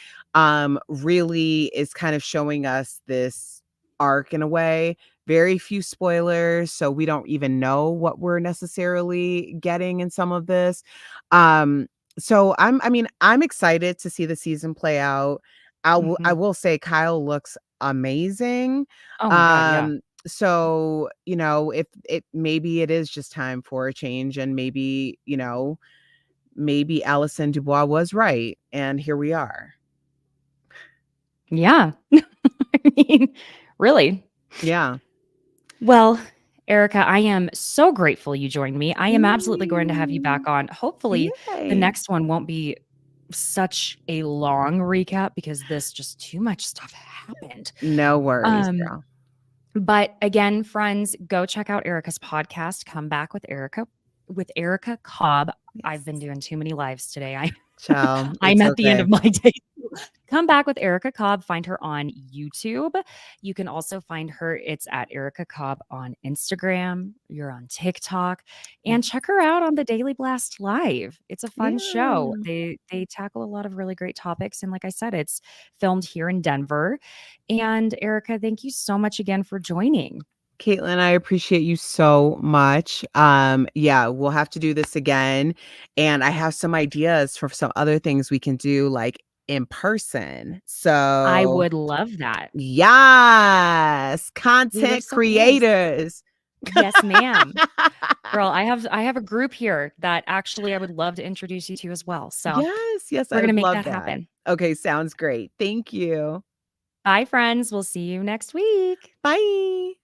really is kind of showing us this arc in a way. Very few spoilers, so we don't even know what we're necessarily getting in some of this. So I'm excited to see the season play out. I will say Kyle looks amazing. Oh my God, yeah. So, if maybe it is just time for a change, and maybe Allison Dubois was right, and here we are. Yeah. I mean, really. Yeah. Well, Erica, I am so grateful you joined me. I am absolutely going to have you back on. Hopefully the next one won't be such a long recap, because just too much stuff happened. No worries, girl. But again, friends, go check out Erica's podcast, Come Back with Erica Cobb. Yes. I've been doing too many lives today. I'm at the end of my day. Come Back with Erica Cobb. Find her on YouTube. You can also find her. It's at Erica Cobb on Instagram. You're on TikTok. And check her out on the Daily Blast Live. It's a fun show. They tackle a lot of really great topics. And like I said, it's filmed here in Denver. And Erica, thank you so much again for joining. Caitlin, I appreciate you so much. Yeah, we'll have to do this again. And I have some ideas for some other things we can do, like in person. So I would love that. Yes, content so creators. Yes, ma'am. Girl, I have a group here that actually I would love to introduce you to as well. So Yes, we're I gonna make love that happen. Okay, sounds great. Thank you. Bye, friends. We'll see you next week. Bye.